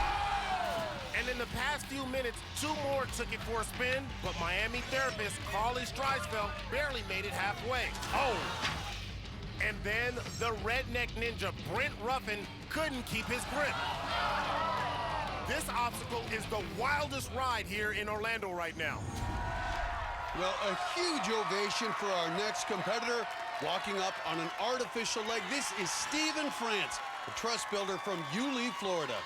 And in the past few minutes, 2 more took it for a spin, but Miami therapist Carly Streisfeld barely made it halfway. Oh! And then the redneck ninja Brent Ruffin couldn't keep his grip. This obstacle is the wildest ride here in Orlando right now. Well, a huge ovation for our next competitor. Walking up on an artificial leg, this is Stephen France, a truss builder from Yulee, Florida.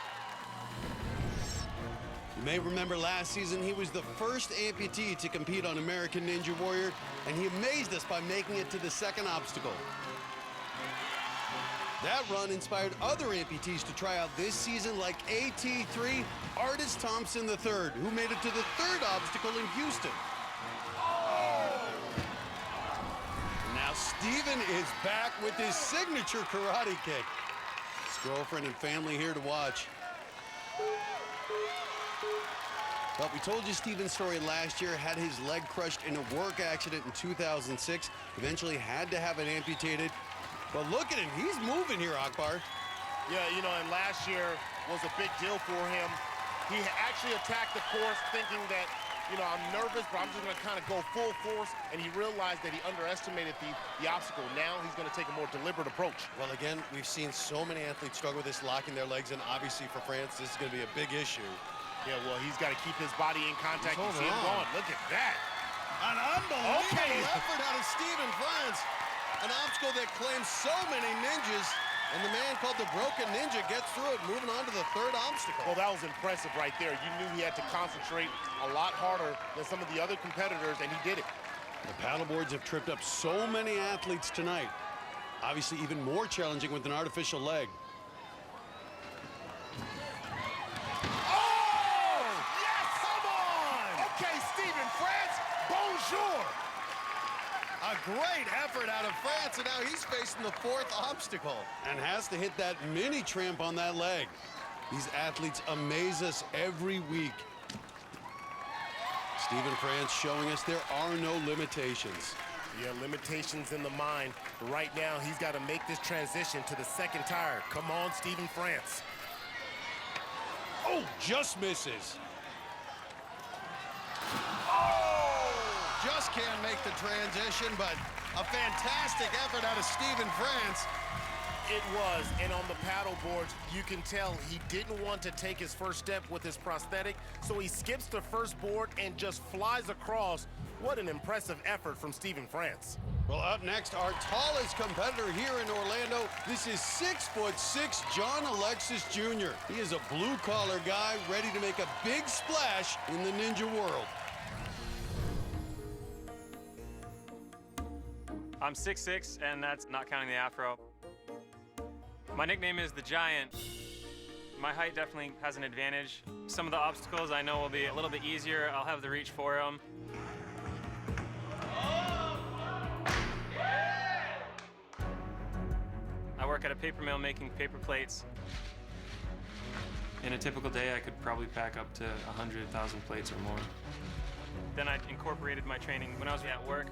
You may remember last season, he was the first amputee to compete on American Ninja Warrior, and he amazed us by making it to the second obstacle. That run inspired other amputees to try out this season, like AT3 Artis Thompson III, who made it to the third obstacle in Houston. Now Stephen is back with his signature karate kick. His girlfriend and family here to watch. But we told you Stephen's story last year, had his leg crushed in a work accident in 2006, eventually had to have it amputated. But look at him, he's moving here, Akbar. Yeah, you know, and last year was a big deal for him. He actually attacked the course thinking that, you know, I'm nervous, but I'm just gonna kind of go full force, and he realized that he underestimated the obstacle. Now he's gonna take a more deliberate approach. Well, again, we've seen so many athletes struggle with this, locking their legs, and obviously for France, this is gonna be a big issue. Yeah, well, he's gotta keep his body in contact. You see him going, look at that. An unbelievable effort out of Stephen France. An obstacle that claims so many ninjas, and the man called the Broken Ninja gets through it, moving on to the third obstacle. Well, that was impressive right there. You knew he had to concentrate a lot harder than some of the other competitors, and he did it. The paddle boards have tripped up so many athletes tonight. Obviously, even more challenging with an artificial leg. Oh! Yes! Come on! Okay, Stephen France, bonjour! A great effort out of France, and now he's facing the fourth obstacle. And has to hit that mini tramp on that leg. These athletes amaze us every week. Stephen France showing us there are no limitations. Yeah, limitations in the mind. But right now, he's got to make this transition to the second tire. Come on, Stephen France. Oh, just misses. Just can't make the transition, but a fantastic effort out of Stephen France. It was, and on the paddle boards, you can tell he didn't want to take his first step with his prosthetic, so he skips the first board and just flies across. What an impressive effort from Stephen France. Well, up next, our tallest competitor here in Orlando. This is 6'6" John Alexis Jr. He is a blue-collar guy ready to make a big splash in the ninja world. I'm 6'6", and that's not counting the afro. My nickname is the Giant. My height definitely has an advantage. Some of the obstacles I know will be a little bit easier. I'll have the reach for them. I work at a paper mill making paper plates. In a typical day, I could probably pack up to 100,000 plates or more. Then I incorporated my training when I was at work.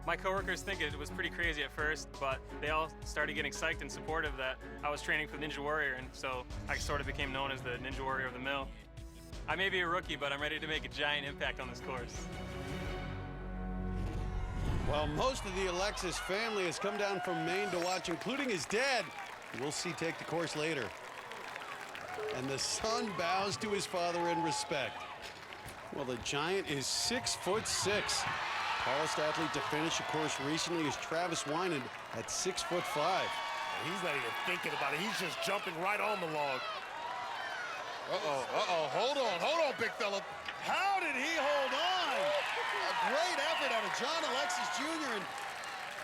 My coworkers think it was pretty crazy at first, but they all started getting psyched and supportive that I was training for the Ninja Warrior, and so I sort of became known as the Ninja Warrior of the Mill. I may be a rookie, but I'm ready to make a giant impact on this course. Well, most of the Alexis family has come down from Maine to watch, including his dad. We'll see take the course later. And the son bows to his father in respect. Well, the Giant is 6'6". Tallest athlete to finish a course recently is Travis Winan at 6'5". He's not even thinking about it. He's just jumping right on the log. Hold on, big fella. How did he hold on? A great effort out of John Alexis Jr.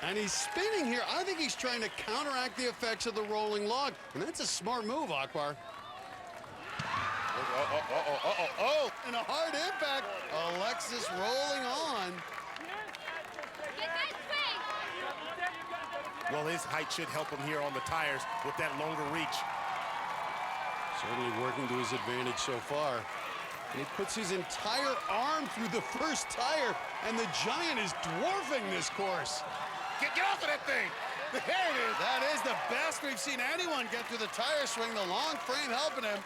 And he's spinning here. I think he's trying to counteract the effects of the rolling log. And that's a smart move, Akbar. And a hard impact. Alexis rolling on. Well, his height should help him here on the tires with that longer reach. Certainly working to his advantage so far. And he puts his entire arm through the first tire, and the Giant is dwarfing this course. Get off of that thing. There it is. That is the best we've seen anyone get through the tire swing. The long frame helping him.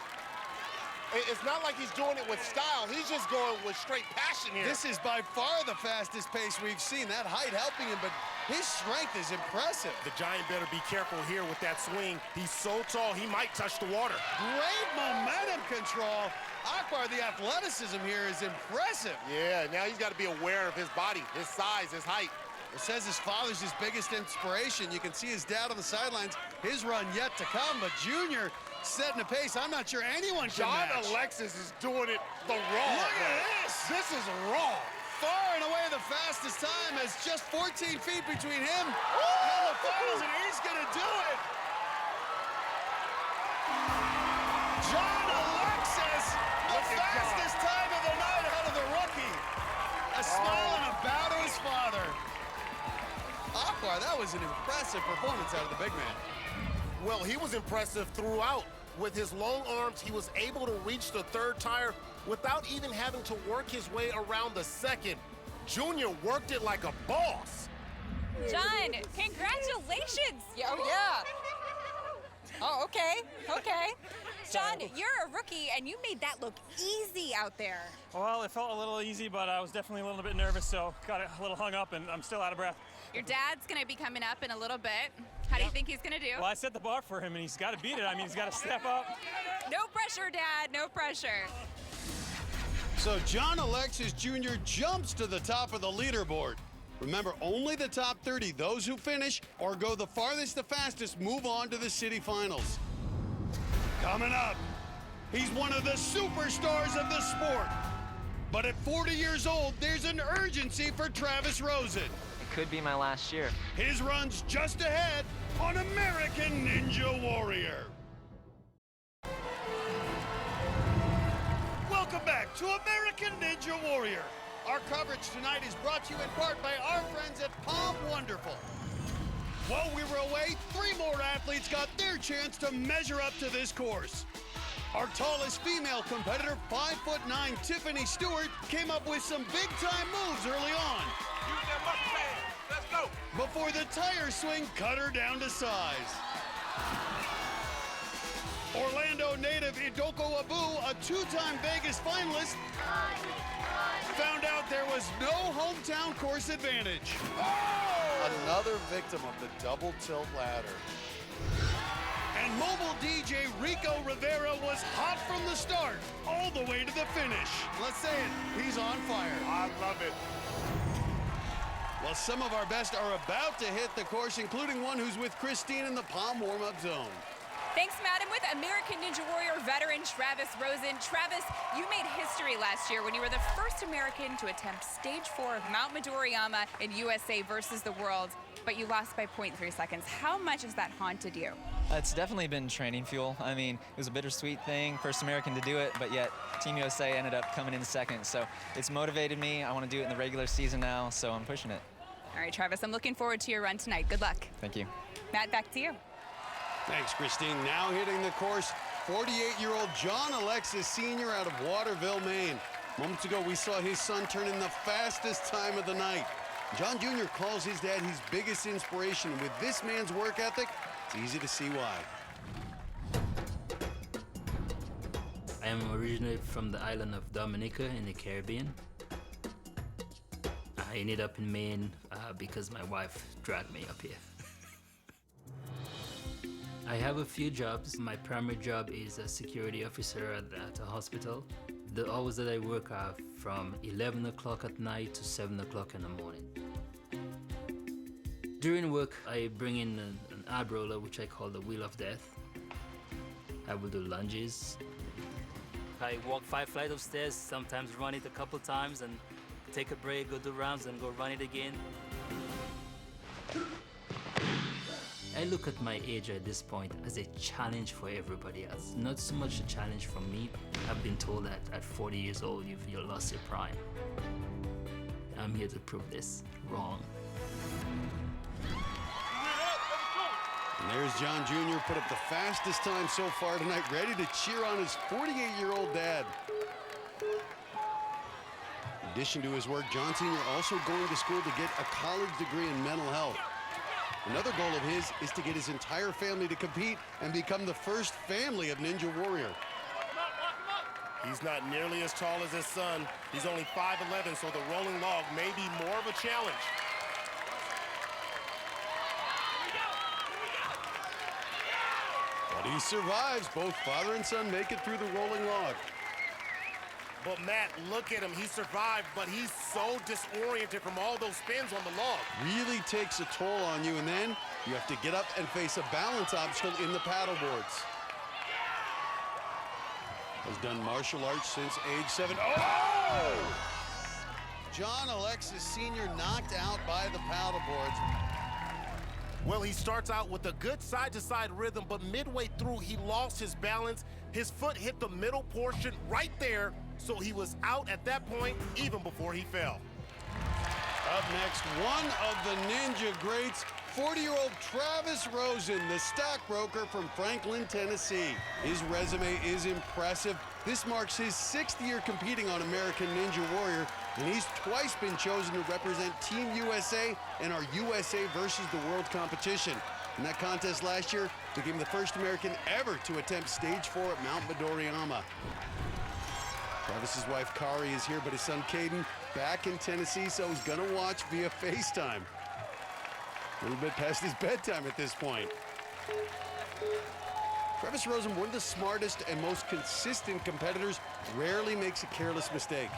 It's not like he's doing it with style. He's just going with straight passion here. This is by far the fastest pace we've seen. That height helping him, but his strength is impressive. The Giant better be careful here with that swing. He's so tall, he might touch the water. Great momentum control. Akbar, the athleticism here is impressive. Yeah, now he's got to be aware of his body, his size, his height. It says his father's his biggest inspiration. You can see his dad on the sidelines. His run yet to come, but Junior setting a pace I'm not sure anyone can John match. Alexis is doing it the wrong Look way. at this. This is wrong. Far and away the fastest time as just 14 feet between him and the finals, and he's going to do it. John Alexis, the fastest time of the night ahead of the rookie. A smile and a bow to his father. Akbar, that was an impressive performance out of the big man. Well, he was impressive throughout. With his long arms, he was able to reach the third tire without even having to work his way around the second. Junior worked it like a boss. John, congratulations. Oh, yeah. Oh, okay. John, you're a rookie, and you made that look easy out there. Well, it felt a little easy, but I was definitely a little bit nervous, so got a little hung up, and I'm still out of breath. Your dad's going to be coming up in a little bit. How do you think he's going to do? Well, I set the bar for him, and he's got to beat it. I mean, he's got to step up. No pressure, Dad. No pressure. So John Alexis Jr. jumps to the top of the leaderboard. Remember, only the top 30, those who finish or go the farthest, the fastest, move on to the city finals. Coming up, he's one of the superstars of the sport. But at 40 years old, there's an urgency for Travis Rosen. It could be my last year. His run's just ahead on American Ninja Warrior. Welcome back to American Ninja Warrior. Our coverage tonight is brought to you in part by our friends at Palm Wonderful. While we were away, 3 more athletes got their chance to measure up to this course. Our tallest female competitor, 5'9" Tiffany Stewart, came up with some big-time moves early on. Use that muscle man. Let's go. Before the tire swing cut her down to size. Orlando native Idoko Abu, a 2-time Vegas finalist, found out there was no hometown course advantage. Another victim of the double tilt ladder. And mobile DJ Rico Rivera was hot from the start, all the way to the finish. Let's say it, he's on fire. I love it. Well, some of our best are about to hit the course, including one who's with Christine in the Palm warm-up zone. Thanks, Madam, with American Ninja Warrior veteran Travis Rosen. Travis, you made history last year when you were the first American to attempt stage 4 of Mount Midoriyama in USA versus the world, but you lost by 0.3 seconds. How much has that haunted you? It's definitely been training fuel. I mean, it was a bittersweet thing, first American to do it, but yet Team USA ended up coming in second. So it's motivated me. I want to do it in the regular season now, so I'm pushing it. All right, Travis, I'm looking forward to your run tonight. Good luck. Thank you. Matt, back to you. Thanks, Christine. Now hitting the course, 48-year-old John Alexis Sr. out of Waterville, Maine. Moments ago, we saw his son turn in the fastest time of the night. John Jr. calls his dad his biggest inspiration. With this man's work ethic, it's easy to see why. I am originally from the island of Dominica in the Caribbean. I ended up in Maine because my wife dragged me up here. I have a few jobs. My primary job is a security officer at a hospital. The hours that I work are from 11 o'clock at night to 7 o'clock in the morning. During work, I bring in an ab roller, which I call the Wheel of Death. I will do lunges. I walk 5 flights of stairs, sometimes run it a couple times and take a break, go do rounds and go run it again. I look at my age at this point as a challenge for everybody else. Not so much a challenge for me. I've been told that at 40 years old, you've lost your prime. I'm here to prove this wrong. There's John Jr. put up the fastest time so far tonight, ready to cheer on his 48-year-old dad. In addition to his work, John Sr. also going to school to get a college degree in mental health. Another goal of his is to get his entire family to compete and become the first family of Ninja Warrior. He's not nearly as tall as his son. He's only 5'11", so the rolling log may be more of a challenge. But he survives. Both father and son make it through the rolling log. But Matt, look at him. He survived, but he's so disoriented from all those spins on the log. Really takes a toll on you, and then you have to get up and face a balance obstacle in the paddle boards. Has done martial arts since age 7. Oh! John Alexis Sr. knocked out by the paddle boards. Well, he starts out with a good side-to-side rhythm, but midway through, he lost his balance. His foot hit the middle portion right there, so he was out at that point, even before he fell. Up next, one of the Ninja greats, 40-year-old Travis Rosen, the stockbroker from Franklin, Tennessee. His resume is impressive. This marks his 6th year competing on American Ninja Warrior, and he's twice been chosen to represent Team USA in our USA versus the World competition. In that contest last year, became the first American ever to attempt stage 4 at Mount Midoriyama. Travis's wife Kari is here, but his son Caden back in Tennessee, so he's gonna watch via FaceTime. A little bit past his bedtime at this point. Travis Rosen, one of the smartest and most consistent competitors, rarely makes a careless mistake.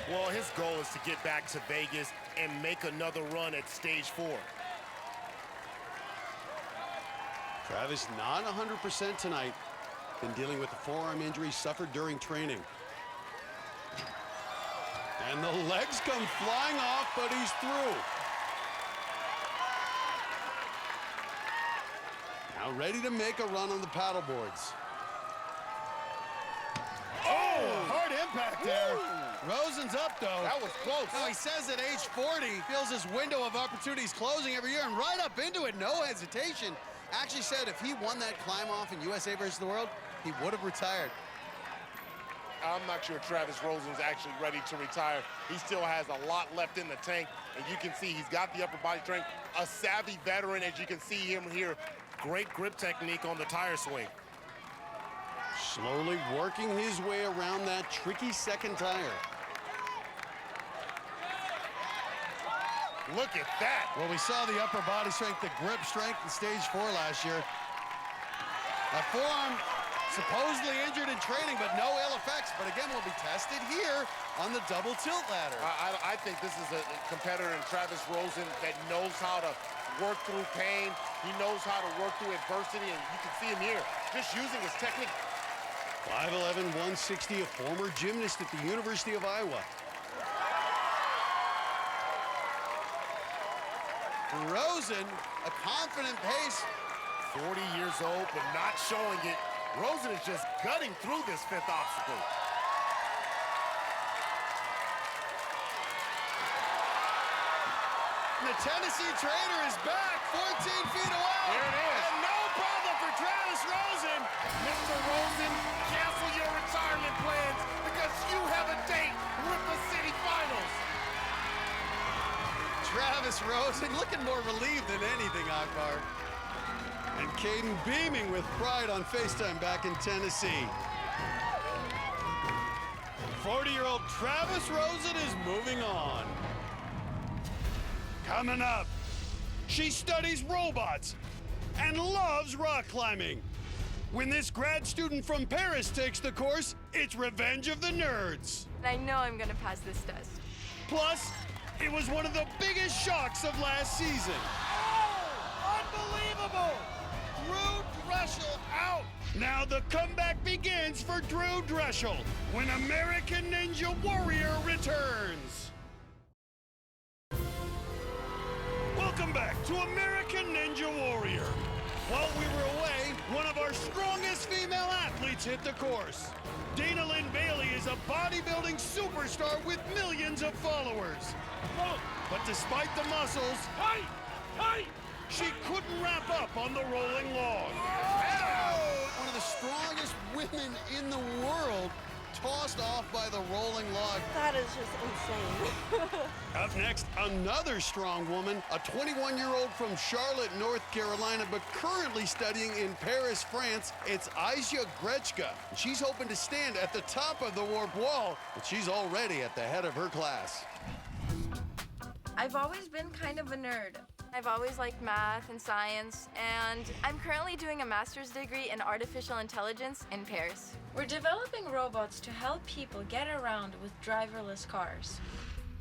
Well, his goal is to get back to Vegas and make another run at stage 4. Travis not 100% tonight. Been dealing with the forearm injury suffered during training. And the legs come flying off, but he's through. Now ready to make a run on the paddle boards. Oh, hard impact there. Woo! Rosen's up, though. That was close. Now, he says at age 40, feels his window of opportunity is closing every year, and right up into it, no hesitation. Actually said if he won that climb off in USA versus the World, he would have retired. I'm not sure Travis Rosen's actually ready to retire. He still has a lot left in the tank, and you can see he's got the upper body strength. A savvy veteran, as you can see him here. Great grip technique on the tire swing. Slowly working his way around that tricky second tire. Look at that. Well, we saw the upper body strength, the grip strength in stage 4 last year. That forearm supposedly injured in training, but no ill effects. But again, will be tested here on the double tilt ladder. I think this is a competitor in Travis Rosen that knows how to work through pain. He knows how to work through adversity, and you can see him here just using his technique. 5'11", 160, a former gymnast at the University of Iowa. Rosen, a confident pace. 40 years old, but not showing it. Rosen is just gutting through this 5th obstacle. The Tennessee trainer is back, 14 feet away. There it is. And no problem for Travis Rosen. Mr. Rosen, cancel your retirement plans because you have a date with the city finals. Travis Rosen looking more relieved than anything, Akbar. And Caden beaming with pride on FaceTime back in Tennessee. 40-year-old Travis Rosen is moving on. Coming up, she studies robots and loves rock climbing. When this grad student from Paris takes the course, it's Revenge of the Nerds. I know I'm gonna pass this test. Plus, it was one of the biggest shocks of last season. Oh, unbelievable. Drew Dreschel out. Now the comeback begins for Drew Dreschel when American Ninja Warrior returns. Welcome back to American Ninja Warrior. While we were away, one of our strongest female athletes hit the course. Dana Lynn Bailey is a bodybuilding superstar with millions of followers. But despite the muscles, she couldn't wrap up on the rolling log. One of the strongest women in the world tossed off by the rolling log. That is just insane. Up next, another strong woman, a 21-year-old from Charlotte, North Carolina, but currently studying in Paris, France. It's Aisha Grechka. She's hoping to stand at the top of the warp wall, but she's already at the head of her class. I've always been kind of a nerd. I've always liked math and science, and I'm currently doing a master's degree in artificial intelligence in Paris. We're developing robots to help people get around with driverless cars.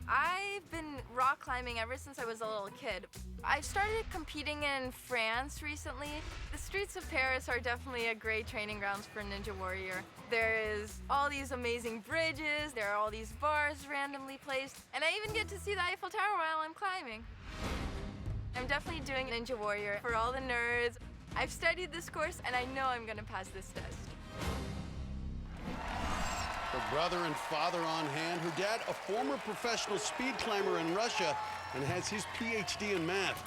I've been rock climbing ever since I was a little kid. I started competing in France recently. The streets of Paris are definitely a great training grounds for Ninja Warrior. There is all these amazing bridges, there are all these bars randomly placed, and I even get to see the Eiffel Tower while I'm climbing. I'm definitely doing Ninja Warrior for all the nerds. I've studied this course and I know I'm gonna pass this test. Her brother and father on hand. Her dad, a former professional speed climber in Russia and has his PhD in math.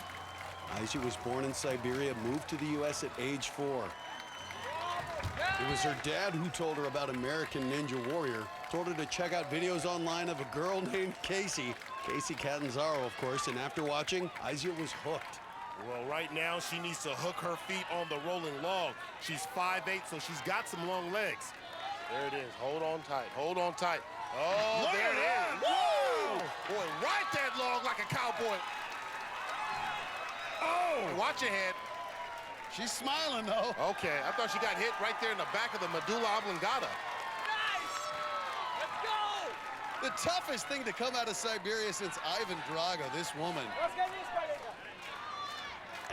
Aisha was born in Siberia, moved to the U.S. at age 4. It was her dad who told her about American Ninja Warrior, told her to check out videos online of a girl named Casey Catanzaro, of course, and after watching, Aisha was hooked. Well, right now, she needs to hook her feet on the rolling log. She's 5'8", so she's got some long legs. There it is. Hold on tight. Hold on tight. Oh, Look there at it that. is. Woo! Boy, ride that log like a cowboy. Oh! Watch your head. She's smiling, though. Okay, I thought she got hit right there in the back of the medulla oblongata. The toughest thing to come out of Siberia since Ivan Drago, this woman.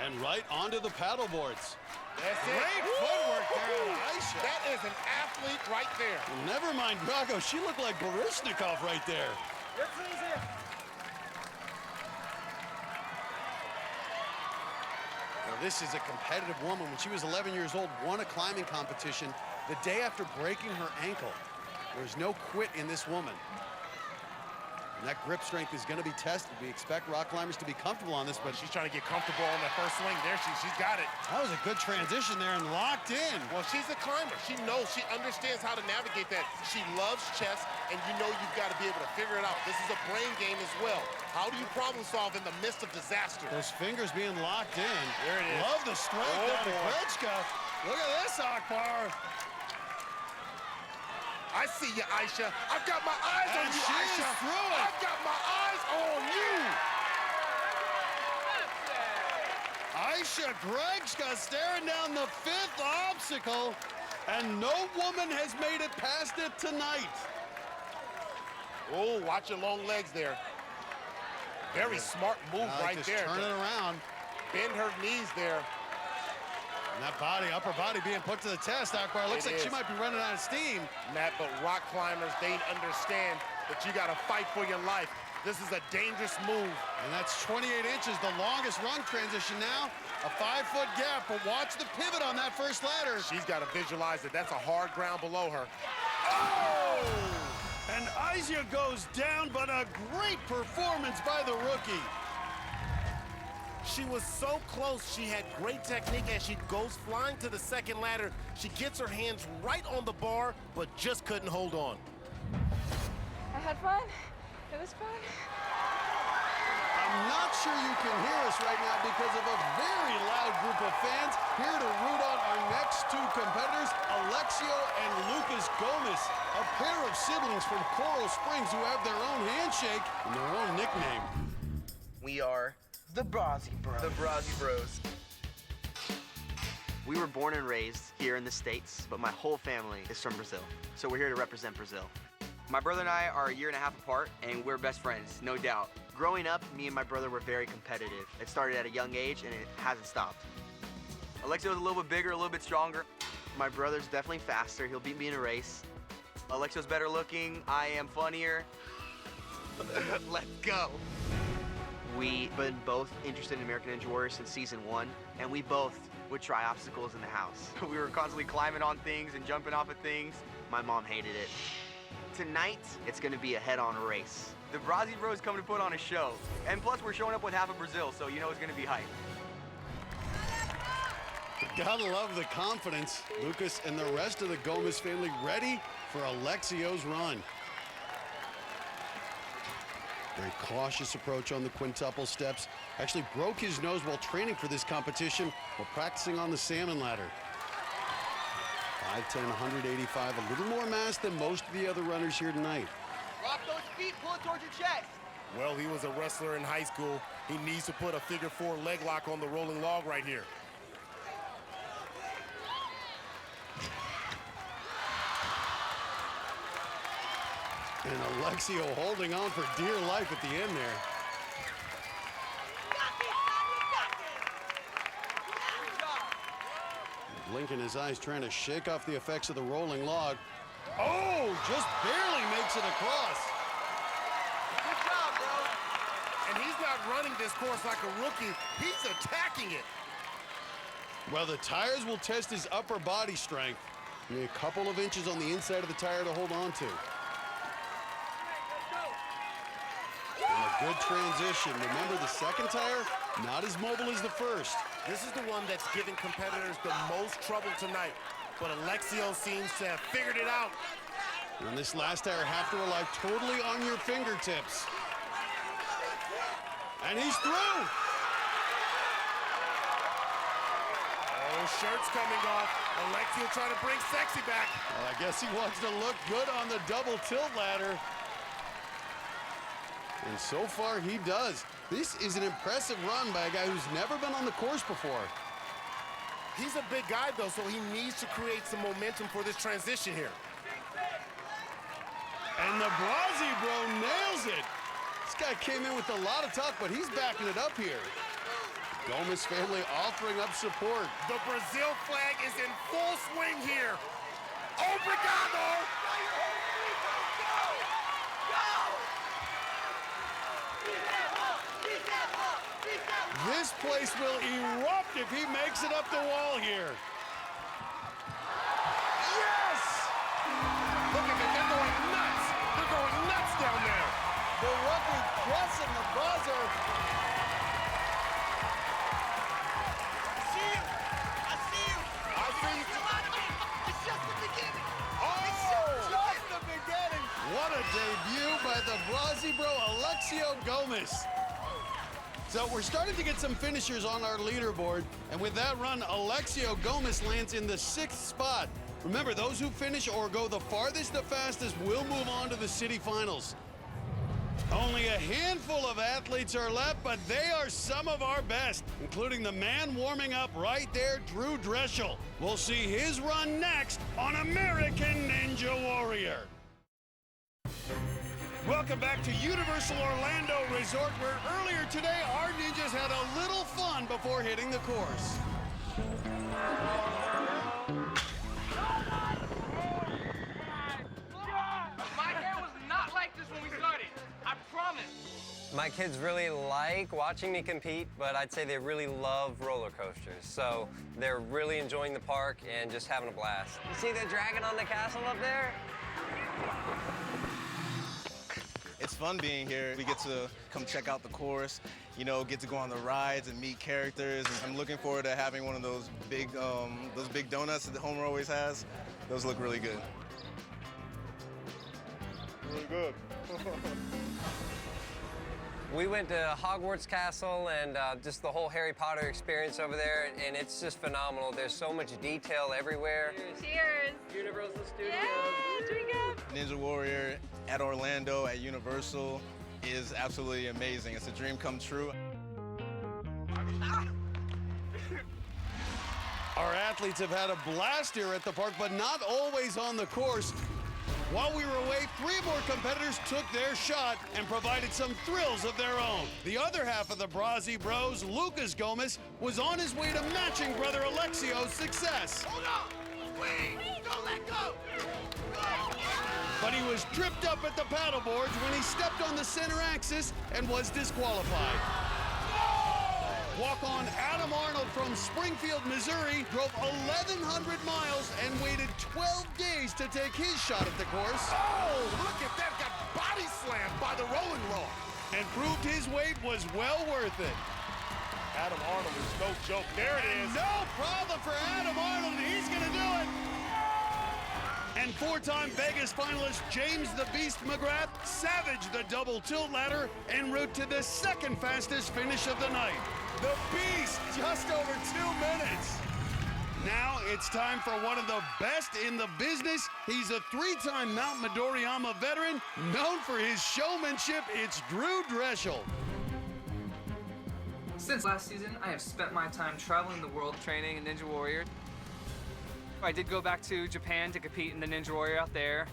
And right onto the paddle boards. That's it. Great footwork there, Aisha. That is an athlete right there. Well, never mind Drago, she looked like Baryshnikov right there. Now, this is a competitive woman. When she was 11 years old, won a climbing competition the day after breaking her ankle. There's no quit in this woman. And that grip strength is going to be tested. We expect rock climbers to be comfortable on this, but she's trying to get comfortable on that first swing. There, she's got it. That was a good transition there and locked in. Well, she's a climber. She knows, she understands how to navigate that. She loves chess, and you know you've got to be able to figure it out. This is a brain game as well. How do you problem solve in the midst of disaster? Those fingers being locked in. There it is. Love the strength out of Grechka. Look at this, Akbar. I see you, Aisha. I've got my eyes on you, she Aisha. is through it. I've got my eyes on you. Aisha Grechka staring down the 5th obstacle, and no woman has made it past it tonight. Oh, watch your long legs there. Very smart move right there. Turn it around. Bend her knees there. And that body, upper body being put to the test, Akbar. Looks like she might be running out of steam. Matt, but rock climbers, they understand that you got to fight for your life. This is a dangerous move. And that's 28 inches, the longest rung transition now. A 5-foot gap, but watch the pivot on that first ladder. She's got to visualize it. That's a hard ground below her. Oh! And Aisha goes down, but a great performance by the rookie. She was so close. She had great technique as she goes flying to the second ladder. She gets her hands right on the bar, but just couldn't hold on. I had fun. It was fun. I'm not sure you can hear us right now because of a very loud group of fans here to root on our next 2 competitors, Alexio and Lucas Gomez, a pair of siblings from Coral Springs who have their own handshake and their own nickname. We are the Brazzi Bros. The Brazzi Bros. We were born and raised here in the States, but my whole family is from Brazil. So we're here to represent Brazil. My brother and I are a year and a half apart, and we're best friends, no doubt. Growing up, me and my brother were very competitive. It started at a young age, and it hasn't stopped. Alexio's a little bit bigger, a little bit stronger. My brother's definitely faster. He'll beat me in a race. Alexio's better looking. I am funnier. Let's go. We've been both interested in American Ninja Warrior since season 1, and we both would try obstacles in the house. We were constantly climbing on things and jumping off of things. My mom hated it. Tonight, it's gonna be a head-on race. The Brazzi Bros come to put on a show. And plus, we're showing up with half of Brazil, so you know it's gonna be hype. Gotta love the confidence. Lucas and the rest of the Gomez family ready for Alexio's run. Very cautious approach on the quintuple steps. Actually broke his nose while training for this competition while practicing on the salmon ladder. 5'10", 185, a little more mass than most of the other runners here tonight. Lock those feet, pull it towards your chest. Well, he was a wrestler in high school. He needs to put a figure 4 leg lock on the rolling log right here. And Alexio holding on for dear life at the end there. Blinking his eyes, trying to shake off the effects of the rolling log. Oh, just barely makes it across. Good job, bro. And he's not running this course like a rookie. He's attacking it. Well, the tires will test his upper body strength. You need a couple of inches on the inside of the tire to hold on to. And a good transition. Remember, the second tire, not as mobile as the first. This is the one that's giving competitors the most trouble tonight. But Alexio seems to have figured it out. And this last tire have to rely totally on your fingertips. And he's through. Oh, shirt's coming off. Alexio trying to bring sexy back. Well, I guess he wants to look good on the double tilt ladder. And so far, he does. This is an impressive run by a guy who's never been on the course before. He's a big guy, though, so he needs to create some momentum for this transition here. And the Brazzi bro nails it. This guy came in with a lot of talk, but he's backing it up here. Gomez family offering up support. The Brazil flag is in full swing here. Obrigado! This place will erupt if he makes it up the wall here. Yes! Look at it, they're going nuts. They're going nuts down there. The rugby pressing the buzzer. I see you. I see you. It's just the beginning. Oh! It's just the beginning. What a debut by the Brazzi bro, Alexio Gomez. So we're starting to get some finishers on our leaderboard, and with that run, Alexio Gomez lands in the 6th spot. Remember, those who finish or go the farthest the fastest will move on to the city finals. Only a handful of athletes are left, but they are some of our best, including the man warming up right there, Drew Dreschel. We'll see his run next on American Ninja Warrior. Welcome back to Universal Orlando Resort, where earlier today our ninjas had a little fun before hitting the course. My hair was not like this when we started. I promise. My kids really like watching me compete, but I'd say they really love roller coasters. So they're really enjoying the park and just having a blast. You see the dragon on the castle up there? It's fun being here. We get to come check out the course, you know, get to go on the rides and meet characters. I'm looking forward to having one of those big donuts that Homer always has. Those look really good. Really good. We went to Hogwarts Castle and just the whole Harry Potter experience over there, and it's just phenomenal. There's so much detail everywhere. Cheers. Universal Studios. Yay, drink up. Ninja Warrior at Orlando at Universal is absolutely amazing. It's a dream come true. Our athletes have had a blast here at the park, but not always on the course. While we were away, 3 more competitors took their shot and provided some thrills of their own. The other half of the Brazzi Bros, Lucas Gomez, was on his way to matching brother Alexio's success. Hold on. Wait. Don't let go. But he was tripped up at the paddle boards when he stepped on the center axis and was disqualified. Walk-on Adam Arnold from Springfield, Missouri, drove 1,100 miles and waited 12 days to take his shot at the course. Oh, look at that. Got body slammed by the rolling log. And proved his weight was well worth it. Adam Arnold is no joke. There it is. No problem for Adam Arnold. He's going to do it. And four-time Vegas finalist James the Beast McGrath savaged the double tilt ladder en route to the second fastest finish of the night. The Beast, just over 2 minutes. Now it's time for one of the best in the business. He's a three-time Mount Midoriyama veteran, known for his showmanship. It's Drew Dreschel. Since last season, I have spent my time traveling the world training in Ninja Warrior. I did go back to Japan to compete in the Ninja Warrior out there.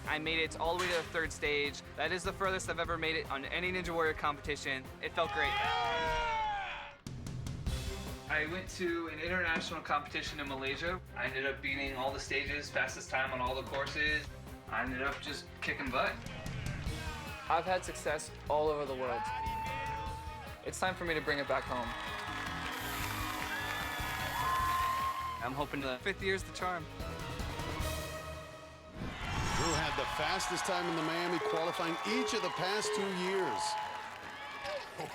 I made it all the way to the third stage. That is the furthest I've ever made it on any Ninja Warrior competition. It felt great. I went to an international competition in Malaysia. I ended up beating all the stages, fastest time on all the courses. I ended up just kicking butt. I've had success all over the world. It's time for me to bring it back home. I'm hoping the 5th year's the charm. Drew had the fastest time in the Miami qualifying each of the past 2 years.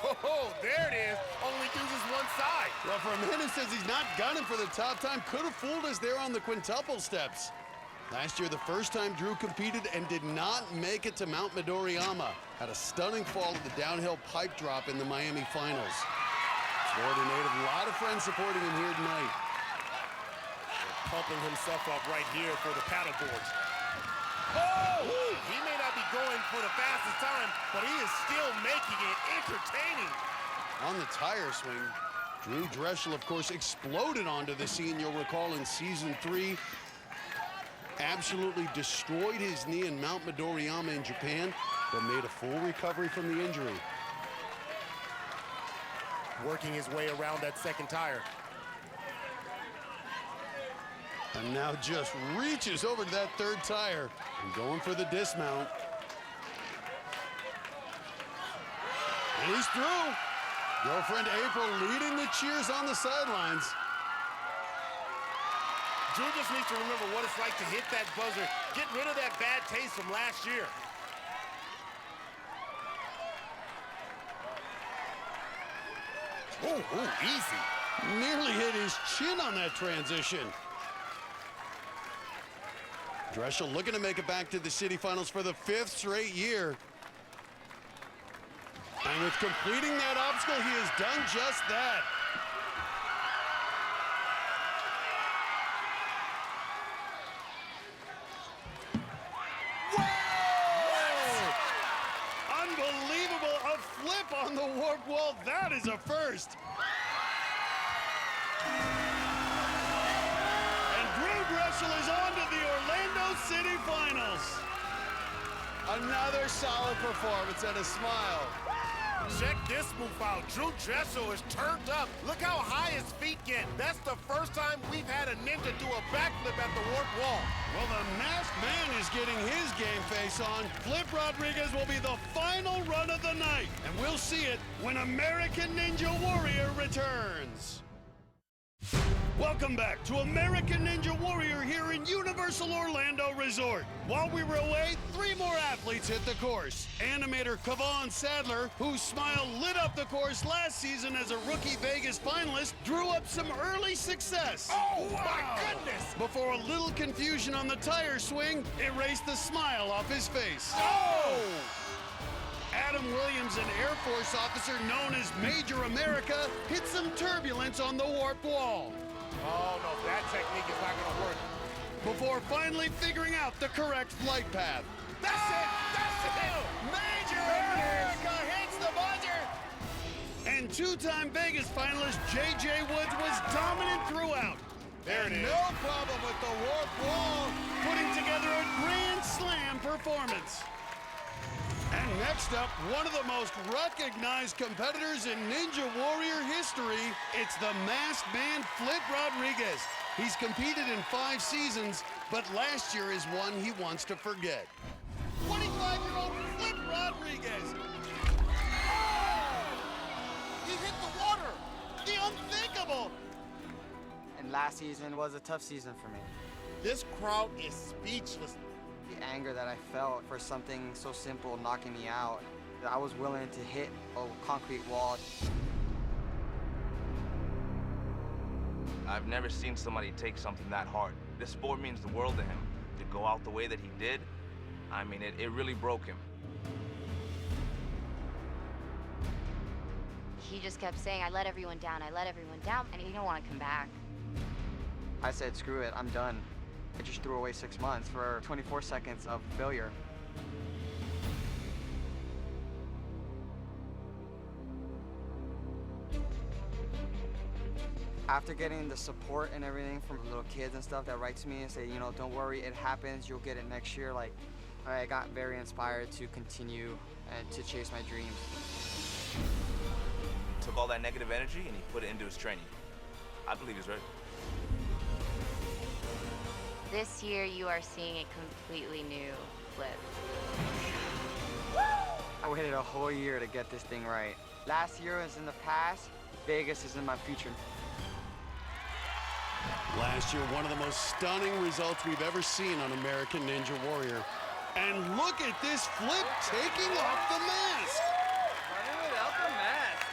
Oh, there it is. Only uses one side. Well, for a minute says he's not gunning for the top time. Could have fooled us there on the quintuple steps. Last year, the first time Drew competed and did not make it to Mount Midoriyama. Had a stunning fall at the downhill pipe drop in the Miami finals. Florida native, a lot of friends supporting him here tonight. Pumping himself up right here for the paddle boards. Oh! He may not be going for the fastest time, but he is still making it entertaining. On the tire swing, Drew Dreschel, of course, exploded onto the scene, you'll recall, in Season 3. Absolutely destroyed his knee in Mount Midoriyama in Japan, but made a full recovery from the injury. Working his way around that second tire. And now just reaches over to that third tire and going for the dismount. And he's through. Girlfriend April leading the cheers on the sidelines. Drew just needs to remember what it's like to hit that buzzer. Get rid of that bad taste from last year. Oh, easy. Nearly hit his chin on that transition. Dreschel looking to make it back to the city finals for the 5th straight year. And with completing that obstacle, he has done just that. Whoa! Unbelievable, a flip on the warp wall. That is a first. And Drew Dreschel is on to the Orlando City Finals. Another solid performance and a smile. Check this move out. Drew Dreschel is turned up. Look how high his feet get. That's the first time we've had a ninja do a backflip at the warp wall. Well, the masked man is getting his game face on. Flip Rodriguez will be the final run of the night, and we'll see it when American Ninja Warrior returns. Welcome back to American Ninja Warrior here in Universal Orlando Resort. While we were away, 3 more athletes hit the course. Animator Kavon Sadler, whose smile lit up the course last season as a rookie Vegas finalist, drew up some early success. Oh, my goodness! Before a little confusion on the tire swing, erased the smile off his face. Oh! Adam Williams, an Air Force officer known as Major America, hit some turbulence on the warp wall. Oh, no, that technique is not going to work. Before finally figuring out the correct flight path. That's it! That's it! Major America hits the buzzer! And 2-time Vegas finalist J.J. Woods was dominant throughout. There it is. No problem with the warp wall, putting together a grand slam performance. And next up, one of the most recognized competitors in Ninja Warrior history, it's the masked man, Flip Rodriguez. He's competed in 5 seasons, but last year is one he wants to forget. 25-year-old Flip Rodriguez. Oh! He hit the water! The unthinkable! And last season was a tough season for me. This crowd is speechless. The anger that I felt for something so simple knocking me out, I was willing to hit a concrete wall. I've never seen somebody take something that hard. This sport means the world to him. To go out the way that he did, I mean, it really broke him. He just kept saying, I let everyone down, and he didn't want to come back. I said, screw it, I'm done. I just threw away 6 months for 24 seconds of failure. After getting the support and everything from little kids and stuff that write to me and say, you know, don't worry, it happens, you'll get it next year, like, I got very inspired to continue and to chase my dreams. Took all that negative energy and he put it into his training. I believe he's ready. This year, you are seeing a completely new Flip. I waited a whole year to get this thing right. Last year was in the past, Vegas is in my future. Last year, one of the most stunning results we've ever seen on American Ninja Warrior. And look at this Flip taking off the mask. Running without the mask.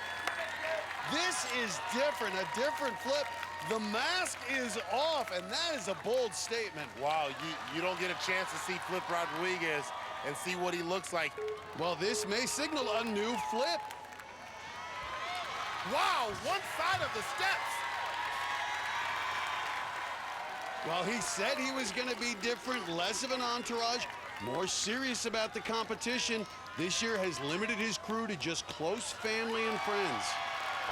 This is different, a different Flip. The mask is off, and that is a bold statement. Wow, you don't get a chance to see Flip Rodriguez and see what he looks like. Well, this may signal a new Flip. Wow, one side of the steps. Well, he said he was going to be different, less of an entourage, more serious about the competition. This year has limited his crew to just close family and friends.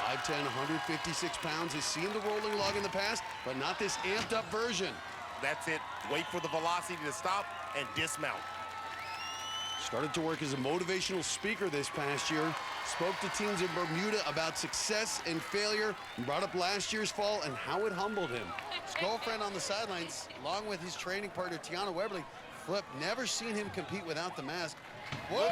5'10", 156 pounds, has seen the rolling log in the past, but not this amped up version. That's it. Wait for the velocity to stop and dismount. Started to work as a motivational speaker this past year, spoke to teens in Bermuda about success and failure, and brought up last year's fall and how it humbled him. His girlfriend on the sidelines, along with his training partner, Tiana Webley, Flip never seen him compete without the mask. Whoa!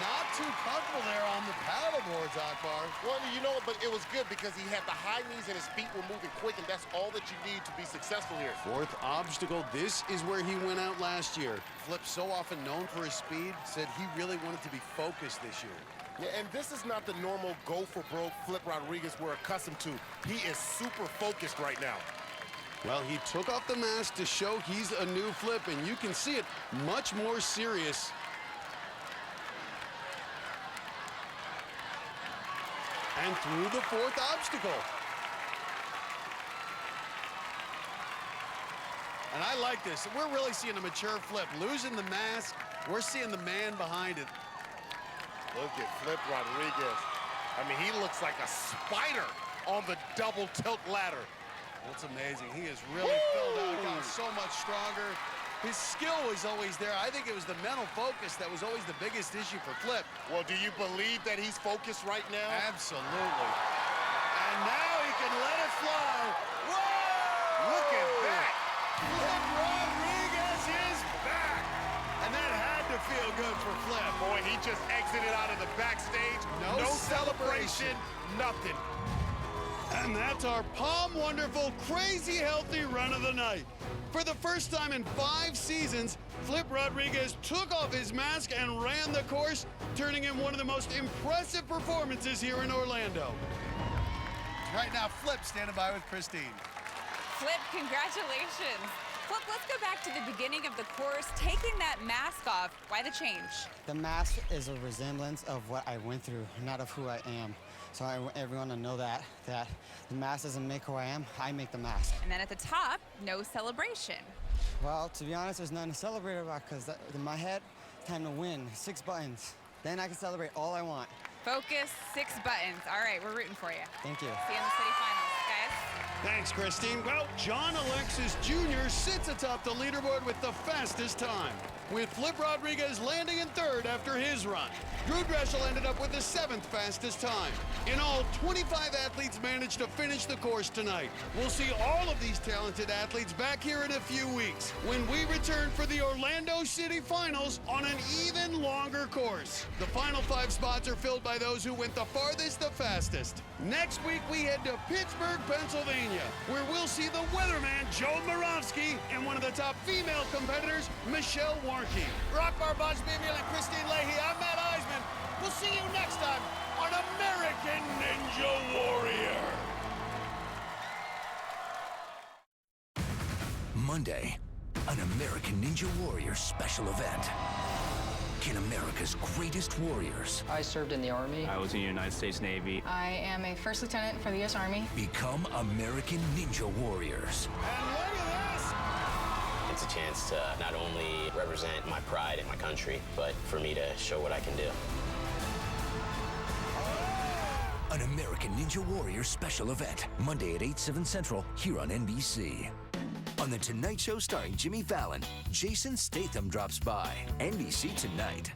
Not too comfortable there on the paddleboards, Akbar. Well, you know, but it was good because he had the high knees and his feet were moving quick, and that's all that you need to be successful here. Fourth obstacle, this is where he went out last year. Flip, so often known for his speed, said he really wanted to be focused this year. Yeah, and this is not the normal go for broke Flip Rodriguez we're accustomed to. He is super focused right now. Well, he took off the mask to show he's a new Flip, and you can see it much more serious. And through the fourth obstacle. And I like this. We're really seeing a mature Flip. Losing the mask, we're seeing the man behind it. Look at Flip Rodriguez. I mean, he looks like a spider on the double tilt ladder. That's amazing. He has really filled out, gotten so much stronger. His skill was always there. I think it was the mental focus that was always the biggest issue for Flip. Well, do you believe that he's focused right now? Absolutely. And now he can let it fly. Whoa! Look at that. Flip Rodriguez is back. And that had to feel good for Flip. Boy, he just exited out of the backstage. No celebration, nothing. And that's our Palm Wonderful Crazy Healthy Run of the Night. For the first time in 5 seasons, Flip Rodriguez took off his mask and ran the course, turning in one of the most impressive performances here in Orlando. Right now, Flip standing by with Christine. Flip, congratulations. Flip, let's go back to the beginning of the course. Taking that mask off, why the change? The mask is a resemblance of what I went through, not of who I am. So I want everyone to know that the mask doesn't make who I am, I make the mask. And then at the top, no celebration. Well, to be honest, there's nothing to celebrate about because in my head, it's time to win. 6 buttons. Then I can celebrate all I want. Focus, 6 buttons. All right, we're rooting for you. Thank you. See you in the city finals, guys. Thanks, Christine. Well, John Alexis Jr. sits atop the leaderboard with the fastest time, with Flip Rodriguez landing in 3rd after his run. Drew Dreschel ended up with the 7th fastest time. In all, 25 athletes managed to finish the course tonight. We'll see all of these talented athletes back here in a few weeks when we return for the Orlando City Finals on an even longer course. The final 5 spots are filled by those who went the farthest the fastest. Next week, we head to Pittsburgh, Pennsylvania, where we'll see the weatherman, Joe Moravsky, and one of the top female competitors, Michelle Warnke. Rock Bar Bosch, Baby, and Christine Leahy, I'm Matt Eisman. We'll see you next time on American Ninja Warrior. Monday, an American Ninja Warrior special event. Can America's greatest warriors I served in the Army. I was in the United States Navy. I am a first lieutenant for the U.S. Army. become American Ninja Warriors? It's a chance to not only represent my pride and my country, but for me to show what I can do. An American Ninja Warrior special event, Monday at 8, 7 Central, here on NBC. On The Tonight Show starring Jimmy Fallon, Jason Statham drops by. NBC Tonight.